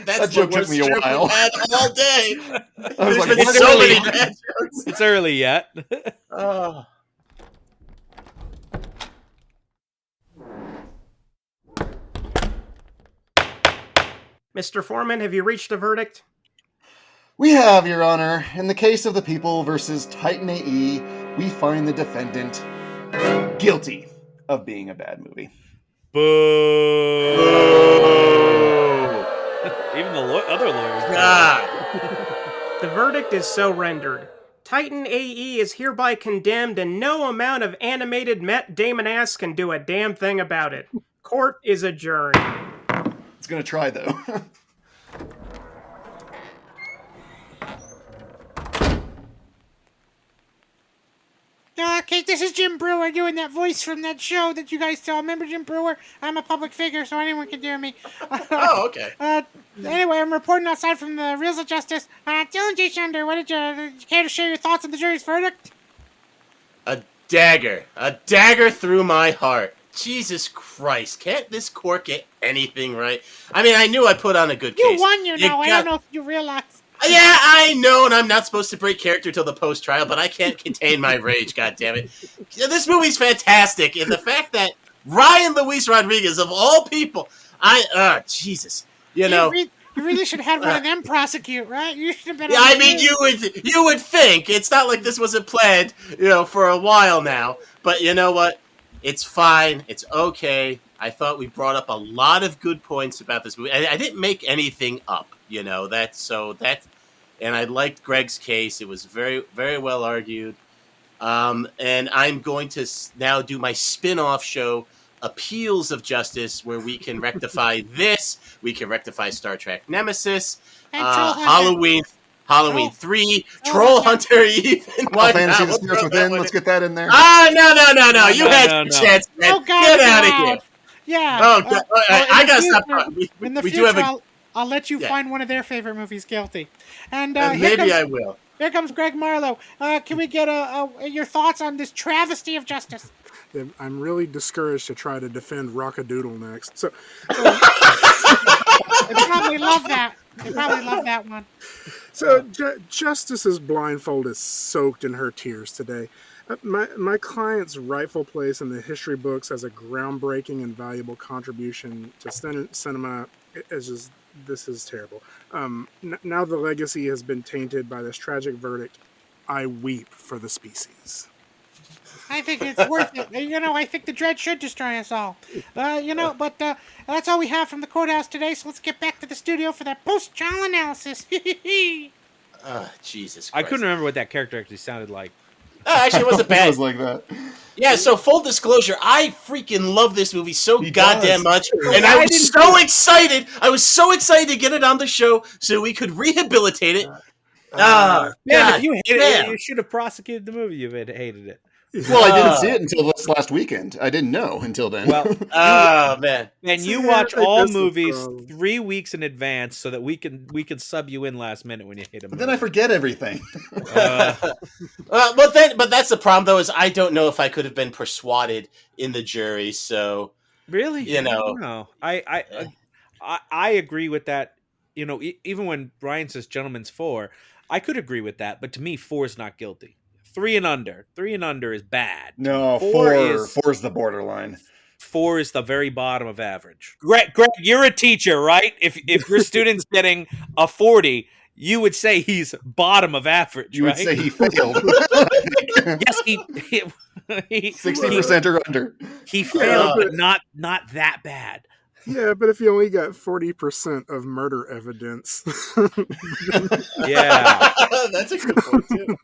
That joke took me a while. All day. I was like, it's so many bad jokes. It's early yet. Mr. Foreman, have you reached a verdict? We have, Your Honor. In the case of the People versus Titan AE, we find the defendant guilty of being a bad movie. Boo! Even the other lawyers. The verdict is so rendered. Titan AE is hereby condemned, and no amount of animated Matt Damon ass can do a damn thing about it. Court is adjourned. It's gonna try, though. Okay, this is Jim Brewer doing that voice from that show that you guys saw. Remember Jim Brewer? I'm a public figure, so anyone can do me. Oh, okay. Anyway, I'm reporting outside from the Reels of Justice. Dylan J. Schlender, did you care to share your thoughts on the jury's verdict? A dagger through my heart. Jesus Christ, can't this court get anything right? I mean, I knew I put on a good case. You won, I don't know if you realize. Yeah, I know, and I'm not supposed to break character till the post-trial, but I can't contain my rage, goddammit. This movie's fantastic, and the fact that Ryan Luis Rodriguez, of all people, Jesus, you know. You really should have had one of them prosecute, right? You should have been. Yeah, I mean, you would think. It's not like this wasn't planned, for a while now. But you know what? It's fine. It's okay. I thought we brought up a lot of good points about this movie. I didn't make anything up, and I liked Greg's case. It was very, very well argued. And I'm going to now do my spin-off show, Appeals of Justice, where we can rectify this. We can rectify Star Trek Nemesis, Halloween 3, Troll Hunter even. Why Fantasy the Spirits Within, let's get that in there. No. You had your chance, man. Oh, God, get out of here. Yeah. Oh, God. I got to stop talking. In the future, I'll let you find one of their favorite movies guilty. And maybe I will. Here comes Greg Marlow. Can we get your thoughts on this travesty of justice? I'm really discouraged to try to defend Rockadoodle next. So they probably love that. They probably love that one. So Justice's blindfold is soaked in her tears today. My client's rightful place in the history books as a groundbreaking and valuable contribution to cinema this is terrible. Now the legacy has been tainted by this tragic verdict. I weep for the species. I think it's worth it. I think the dread should destroy us all. But that's all we have from the courthouse today, so let's get back to the studio for that post-trial analysis. Jesus Christ. I couldn't remember what that character actually sounded like. Actually, it wasn't bad. It was like that. Yeah, so full disclosure, I freaking love this movie so goddamn much. And I was so excited. I was so excited to get it on the show so we could rehabilitate it. If you hated it, you should have prosecuted the movie. You hated it. Well, I didn't see it until this last weekend. I didn't know until then. Well, man. And you watch all movies 3 weeks in advance so that we can sub you in last minute when you hate them. But then I forget everything. But that's the problem though, is I don't know if I could have been persuaded in the jury. So really, no, I agree with that. Even when Brian says "gentleman's 4," I could agree with that. But to me, 4 is not guilty. 3 and under is bad. No, 4 is the borderline. 4 is the very bottom of average. Greg, you're a teacher, right? If your student's getting a 40, you would say he's bottom of average, you right? would say he failed. Yes, he 60% or under. He failed, but not that bad. Yeah, but if you only got 40% of murder evidence. Yeah. That's a good point, too.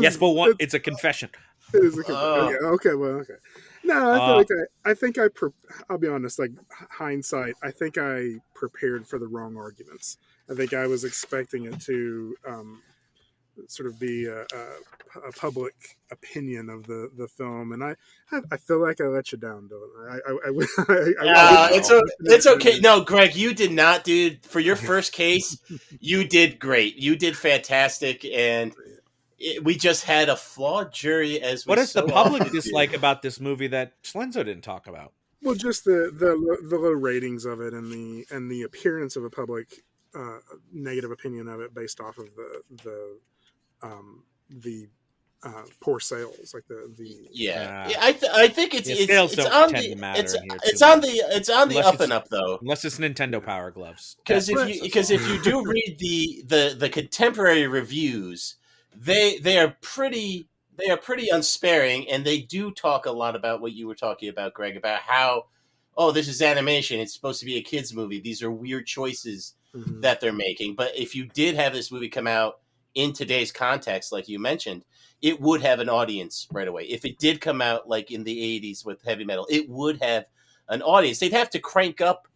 Yes, but it's a confession. It is a confession. Okay. No, I'll be honest, like hindsight, I think I prepared for the wrong arguments. I think I was expecting it to sort of be a public opinion of the film, and I feel like I let you down, Dylan. It's okay. No, Greg, you did not, dude. For your first case, you did great. You did fantastic, and we just had a flawed jury. What does the public dislike about this movie that Schlender didn't talk about? Well, just the low ratings of it, and the appearance of a public negative opinion of it based off of the poor sales, like I think it's on the up and up though, unless it's Nintendo Power Gloves. Because if you do read the contemporary reviews, they are pretty unsparing, and they do talk a lot about what you were talking about, Greg, about how this is animation, it's supposed to be a kids movie, these are weird choices that they're making. But if you did have this movie come out in today's context, like you mentioned, it would have an audience right away. If it did come out like in the 80s with heavy metal, it would have an audience. They'd have to crank up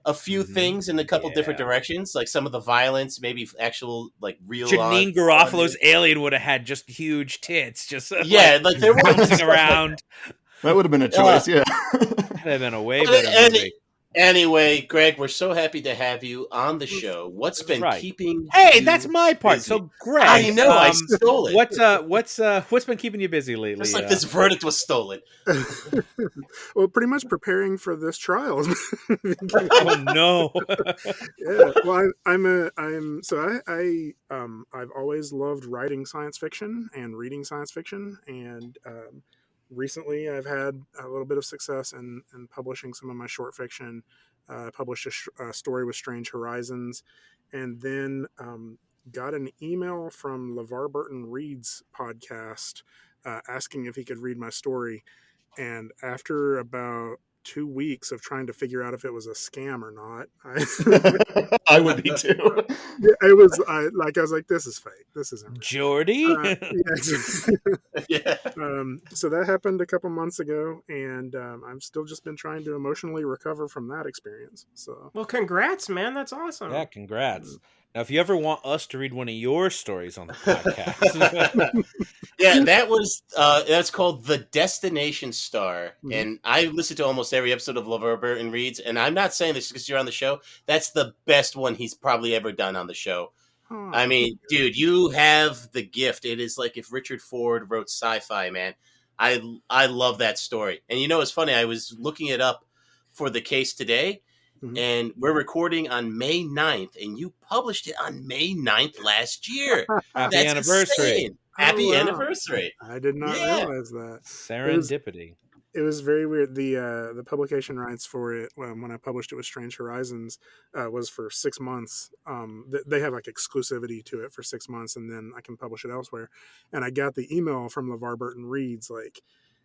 a few things in a couple different directions, like some of the violence, maybe actual like real. Janine Garofalo's alien would have had just huge tits, just like they were bouncing around. That would have been a choice, yeah. That would have been a way better movie. Anyway, Greg, we're so happy to have you on the show. What's That's been right. keeping Hey, you that's my part. busy? So, Greg, I know, I stole it. what's been keeping you busy lately? Just like this verdict was stolen. Well, pretty much preparing for this trial. Oh no. Yeah, well, I've always loved writing science fiction and reading science fiction, and recently I've had a little bit of success in publishing some of my short fiction. Published a story with Strange Horizons, and then got an email from LeVar Burton Reed's podcast asking if he could read my story. And after about 2 weeks of trying to figure out if it was a scam or not, I would be too. I was like, this is fake. This isn't real. Jordy? Yeah. So that happened a couple months ago, and I've still just been trying to emotionally recover from that experience. So, Well, congrats, man. That's awesome. Yeah, congrats. Now, if you ever want us to read one of your stories on the podcast, Yeah, that's called The Destination Star. Mhm. And I listened to almost every episode of LeVar Burton Reads, and I'm not saying this because you're on the show. That's the best one he's probably ever done on the show. I mean, dude, you have the gift. It is like if Richard Ford wrote sci-fi, man. I love that story. And you know, it's funny. I was looking it up for the case today, Mhm. and we're recording on May 9th, and you published it on May 9th last year. happy That's anniversary. insane. Happy wow. anniversary. I did not Yeah. realize that. Serendipity. It was very weird. The publication rights for it when I published it with Strange Horizons was for 6 months. They have like exclusivity to it for 6 months, and then I can publish it elsewhere. And I got the email from LeVar Burton Reed's like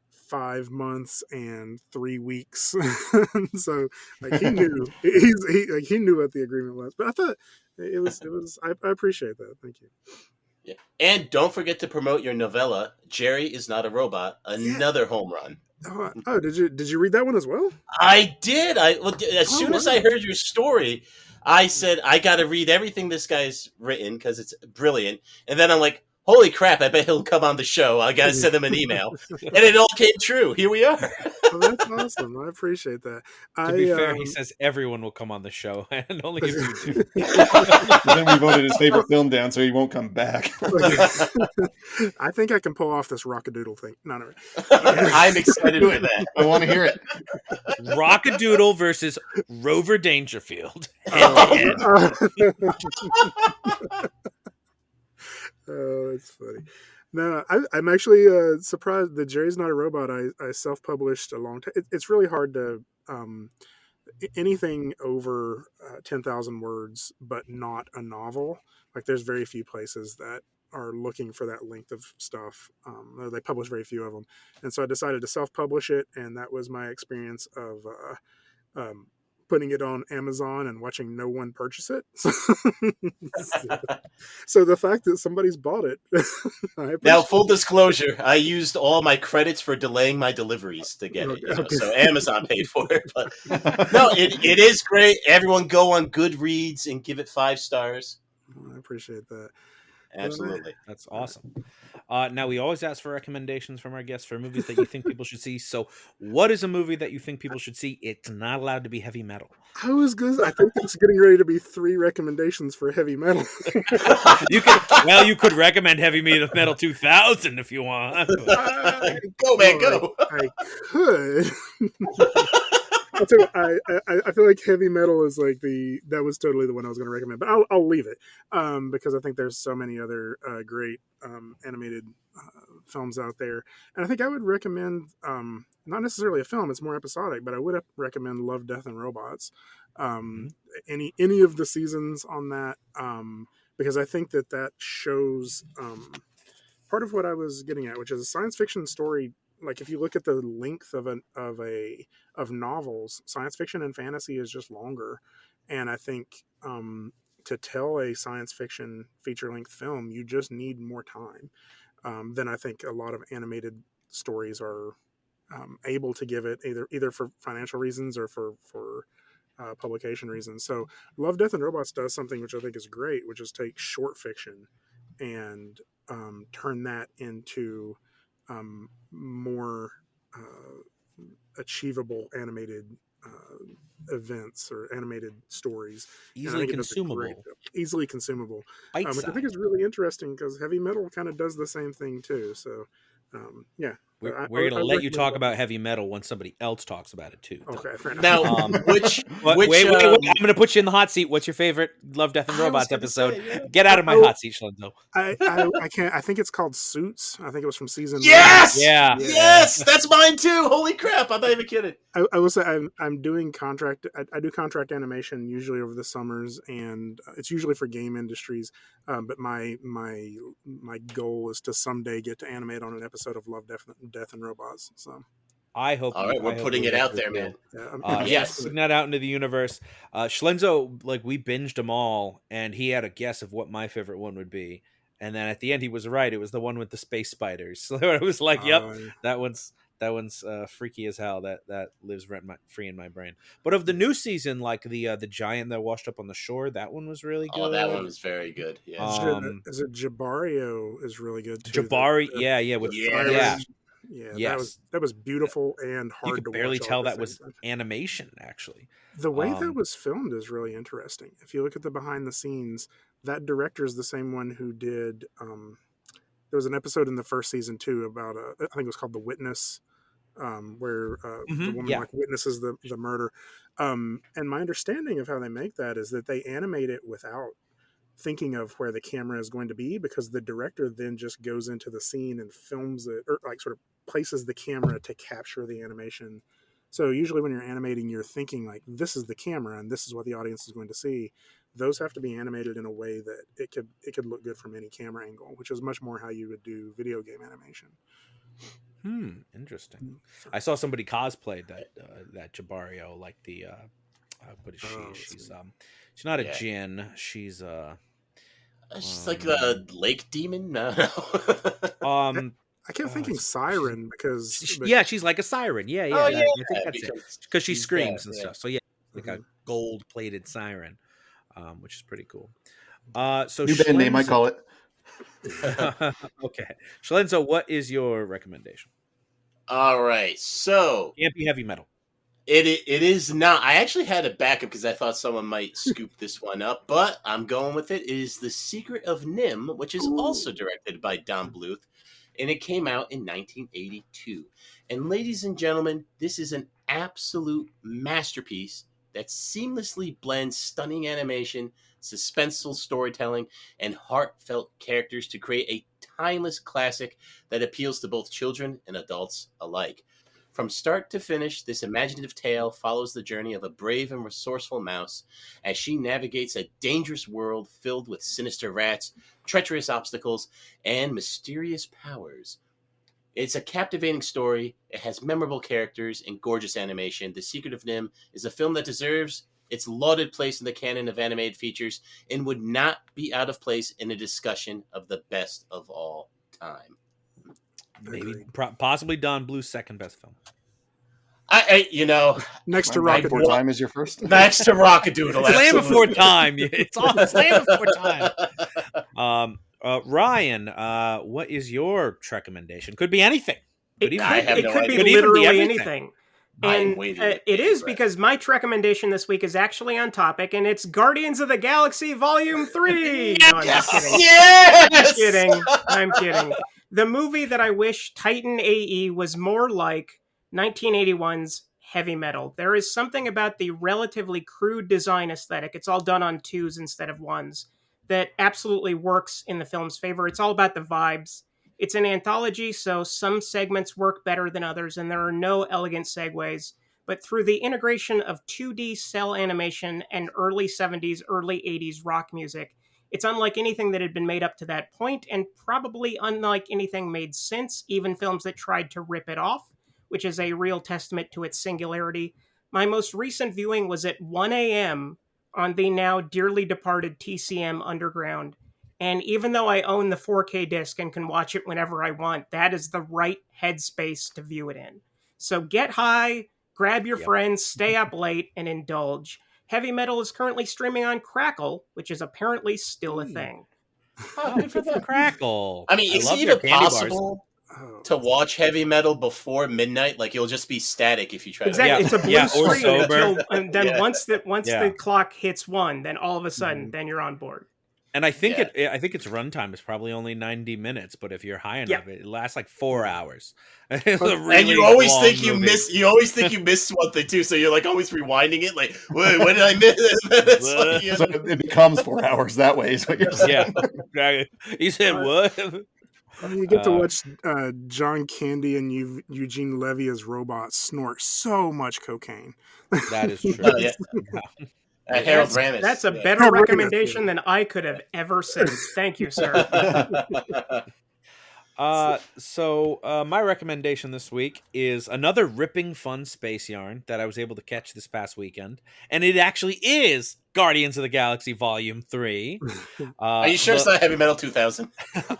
5 months and 3 weeks. So like he knew he knew what the agreement was. But I thought it was I appreciate that. Thank you. Yeah. And don't forget to promote your novella, Jerry is Not a Robot, another home run. Oh, did you read that one as well? I did. As soon as I heard your story, I said, I got to read everything this guy's written because it's brilliant. And then I'm like, holy crap, I bet he'll come on the show. I got to send him an email. And it all came true. Here we are. Oh, that's awesome. I appreciate that. To be fair, he says everyone will come on the show, and only if you do. Then we voted his favorite film down, so he won't come back. I think I can pull off this rockadoodle thing. No. I'm excited for that. I want to hear it. Rockadoodle versus Rover Dangerfield. Oh, it's funny. No, I'm actually surprised that Jerry's Not a Robot. I self-published a long time. It's really hard to anything over 10,000 words, but not a novel. Like there's very few places that are looking for that length of stuff. They publish very few of them, and so I decided to self-publish it, and that was my experience of putting it on Amazon and watching no one purchase it. So the fact that somebody's bought it. Now, full disclosure, I used all my credits for delaying my deliveries to get it. You know, so Amazon paid for it. But no, it is great. Everyone go on Goodreads and give it 5 stars. I appreciate that. Absolutely. That's awesome. Now, we always ask for recommendations from our guests for movies that you think people should see. So what is a movie that you think people should see? It's not allowed to be heavy metal. I think it's getting ready to be 3 recommendations for heavy metal. You could recommend Heavy Metal 2000 if you want. Go, man, go. I could. I'll tell you, I feel like heavy metal is like that was totally the one I was going to recommend, but I'll leave it because I think there's so many other great animated films out there, and I think I would recommend not necessarily a film; it's more episodic, but I would recommend Love, Death, and Robots. Any of the seasons on that because I think that shows part of what I was getting at, which is a science fiction story. Like if you look at the length of novels, science fiction and fantasy is just longer, and I think to tell a science fiction feature length film, you just need more time than I think a lot of animated stories are able to give it, either for financial reasons or for publication reasons. So, Love, Death, and Robots does something which I think is great, which is take short fiction and turn that into more achievable animated events or animated stories. And I Easily think it does a great consumable. job. Easily consumable. Bite Which I think is really interesting because heavy metal kind of does the same thing too. So, yeah. We're going to let you talk about heavy metal when somebody else talks about it too. Okay, fair enough. Now, which wait, I'm going to put you in the hot seat. What's your favorite Love, Death, and Robots episode? Say, yeah. Get out of my hot seat, Schlenzo. I can't. I think it's called Suits. I think it was from season. Yes, Yeah. yes, that's mine too. Holy crap! I'm not even kidding. I will say I'm doing contract. I do contract animation usually over the summers, and it's usually for game industries. But my goal is to someday get to animate on an episode of Love, Death, and Robots. So I hope. All right, we're putting it out there, man. Yes, putting that out into the universe. Schlenzo, like we binged them all, and he had a guess of what my favorite one would be, and then at the end he was right. It was the one with the space spiders. So it was like, yep, that one's freaky as hell. That lives rent free in my brain. But of the new season, like the giant that washed up on the shore, that one was really good. Oh, that one was very good. Yeah. Is it Jabario is really good too. Jabari, that was beautiful and hard. You could to barely watch tell that was animation. Actually, the way that was filmed is really interesting. If you look at the behind the scenes, that director is the same one who did. There was an episode in the first season too about I think it was called The Witness, where the woman like witnesses the murder. And my understanding of how they make that is that they animate it without thinking of where the camera is going to be, because the director then just goes into the scene and films it, or like sort of places the camera to capture the animation. So usually when you're animating, you're thinking like, this is the camera and this is what the audience is going to see. Those have to be animated in a way that it could look good from any camera angle, which is much more how you would do video game animation. Interesting. I saw somebody cosplayed that Jabario, like the what is she? She's not a djinn. She's she's like a lake demon. No. I kept thinking siren because she's like a siren. Yeah. Oh, yeah. I think that's it because she screams and stuff. So like a gold-plated siren, which is pretty cool. So new band name, I call it. Okay, Schlenzo, what is your recommendation? All right, so can't be heavy metal. It is not. I actually had a backup because I thought someone might scoop this one up, but I'm going with it. It is The Secret of NIMH, which is also directed by Don Bluth, and it came out in 1982. And ladies and gentlemen, this is an absolute masterpiece that seamlessly blends stunning animation, suspenseful storytelling, and heartfelt characters to create a timeless classic that appeals to both children and adults alike. From start to finish, this imaginative tale follows the journey of a brave and resourceful mouse as she navigates a dangerous world filled with sinister rats, treacherous obstacles, and mysterious powers. It's a captivating story. It has memorable characters and gorgeous animation. The Secret of NIMH is a film that deserves its lauded place in the canon of animated features and would not be out of place in a discussion of the best of all time. Maybe possibly Don Bluth's second best film. I next to Rocket Rocket Time is your first. Next to Rockadoodle. Slam Before Time. It's all Slam Before Time. Ryan, what is your recommendation? Could be anything. It could be Could even literally be anything. And it is because my recommendation this week is actually on topic, and it's Guardians of the Galaxy Volume 3. No, I'm just kidding. Yes! I'm kidding. The movie that I wish Titan AE was more like 1981's Heavy Metal. There is something about the relatively crude design aesthetic. It's all done on twos instead of ones. That absolutely works in the film's favor. It's all about the vibes. It's an anthology, so some segments work better than others, and there are no elegant segues. But through the integration of 2D cell animation and early 70s, early 80s rock music, it's unlike anything that had been made up to that point, and probably unlike anything made since, even films that tried to rip it off, which is a real testament to its singularity. My most recent viewing was at 1 a.m., on the now dearly departed TCM Underground. And even though I own the 4K disc and can watch it whenever I want, that is the right headspace to view it in. So get high, grab your friends, stay up late, and indulge. Heavy Metal is currently streaming on Crackle, which is apparently still a thing. Oh, good for the Crackle. I mean, is it even possible to watch heavy metal before midnight. Like it'll just be static if you try Exactly, to. it's a blue or screen sober. and then Yeah. once the clock hits 1, then all of a sudden, then you're on board. And I think Yeah. I think its runtime is probably only 90 minutes, but if you're high enough, Yeah. it lasts like 4 hours. It's a And really you always long think you movie. miss. You always think you missed something too. So you're like always rewinding it. Like, wait, what did I miss? It's like, you So know. it becomes 4 hours that way, is what you're saying. Yeah, exactly. He said what? You get to watch John Candy and Eugene Levy as robots snort so much cocaine. That is true. Yeah. Harold Ramis. That's a yeah. better Harold Ramis, recommendation yeah. than I could have ever said. Thank you, sir. So my recommendation this week is another ripping fun space yarn that I was able to catch this past weekend, and it actually is Guardians of the Galaxy Volume 3. Are you sure it's not Heavy Metal 2000?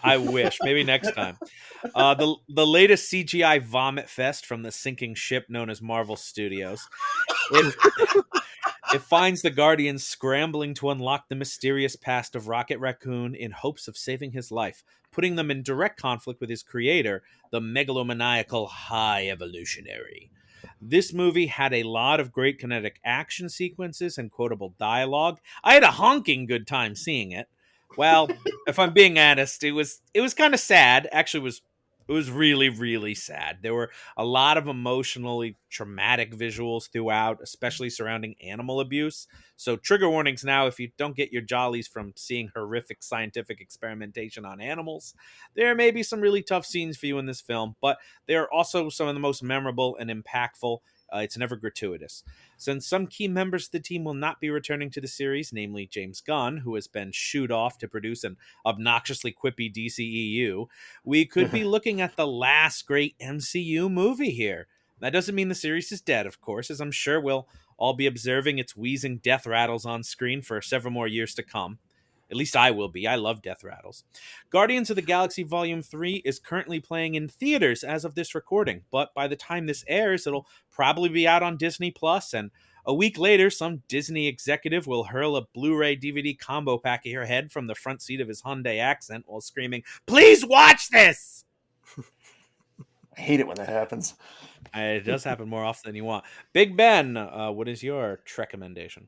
I wish. Maybe next time. The latest CGI vomit fest from the sinking ship known as Marvel Studios. It finds the Guardians scrambling to unlock the mysterious past of Rocket Raccoon in hopes of saving his life, putting them in direct conflict with his creator, the megalomaniacal High Evolutionary. This movie had a lot of great kinetic action sequences and quotable dialogue. I had a honking good time seeing it. Well, if I'm being honest, it was kind of sad. Actually, it was really, really sad. There were a lot of emotionally traumatic visuals throughout, especially surrounding animal abuse. So trigger warnings now if you don't get your jollies from seeing horrific scientific experimentation on animals. There may be some really tough scenes for you in this film, but they are also some of the most memorable and impactful. It's never gratuitous. Since some key members of the team will not be returning to the series, namely James Gunn, who has been shooed off to produce an obnoxiously quippy DCEU, we could be looking at the last great MCU movie here. That doesn't mean the series is dead, of course, as I'm sure we'll all be observing its wheezing death rattles on screen for several more years to come. At least I will be. I love death rattles. Guardians of the Galaxy Volume 3 is currently playing in theaters as of this recording, but by the time this airs, it'll probably be out on Disney+, and a week later, some Disney executive will hurl a Blu-ray DVD combo pack at your head from the front seat of his Hyundai Accent while screaming, "Please watch this!" I hate it when that happens. It does happen more often than you want. Big Ben, what is your recommendation?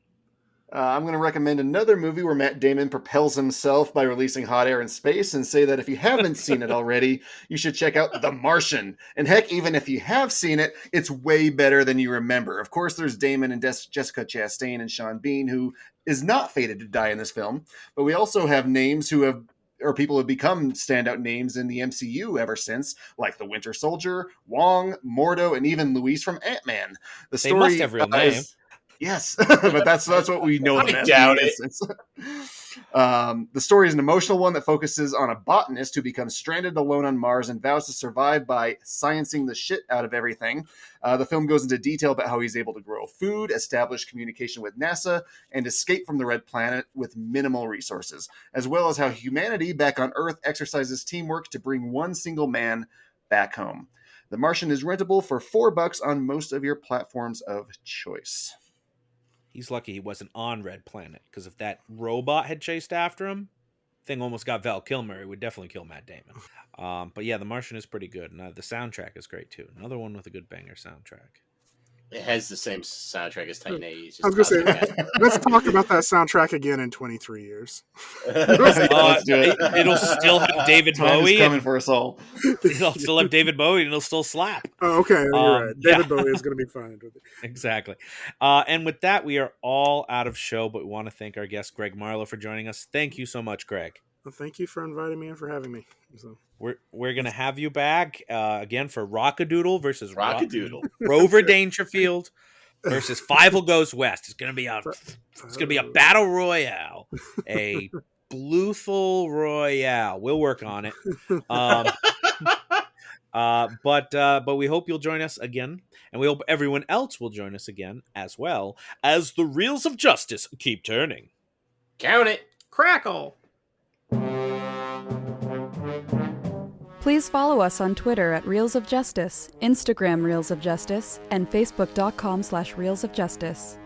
I'm going to recommend another movie where Matt Damon propels himself by releasing hot air in space, and say that if you haven't seen it already, you should check out The Martian. And heck, even if you have seen it, it's way better than you remember. Of course, there's Damon and Jessica Chastain and Sean Bean, who is not fated to die in this film. But we also have names who have, or people who have become standout names in the MCU ever since, like the Winter Soldier, Wong, Mordo, and even Luis from Ant-Man. The They story must have real names. is... Yes, but that's what we know them I as. doubt it. The story is an emotional one that focuses on a botanist who becomes stranded alone on Mars and vows to survive by sciencing the shit out of everything. The film goes into detail about how he's able to grow food, establish communication with NASA, and escape from the Red Planet with minimal resources, as well as how humanity back on Earth exercises teamwork to bring one single man back home. The Martian is rentable for $4 on most of your platforms of choice. He's lucky he wasn't on Red Planet, because if that robot had chased after him, thing almost got Val Kilmer, it would definitely kill Matt Damon. But yeah, The Martian is pretty good, and the soundtrack is great too. Another one with a good banger soundtrack. It has the same soundtrack as Titan A. I was going to say, let's talk about that soundtrack again in 23 years. Let's do it. It'll still have David Time Bowie. is coming for us all. It'll still have David Bowie, and it'll still slap. Oh, okay, you're right. David yeah. Bowie is going to be fine with it. Exactly. And with that, we are all out of show, but we want to thank our guest, Greg Marlow, for joining us. Thank you so much, Greg. Well, thank you for inviting me and for having me. So. We're going to have you back again for Rockadoodle versus Rockadoodle. Rover Dangerfield versus Fievel Goes West. It's going to be a battle royale, a Bluthal royale. We'll work on it. But we hope you'll join us again, and we hope everyone else will join us again as well as the Reels of Justice keep turning. Count it. Crackle. Please follow us on Twitter at Reels of Justice, Instagram Reels of Justice, and Facebook.com/Reels of Justice.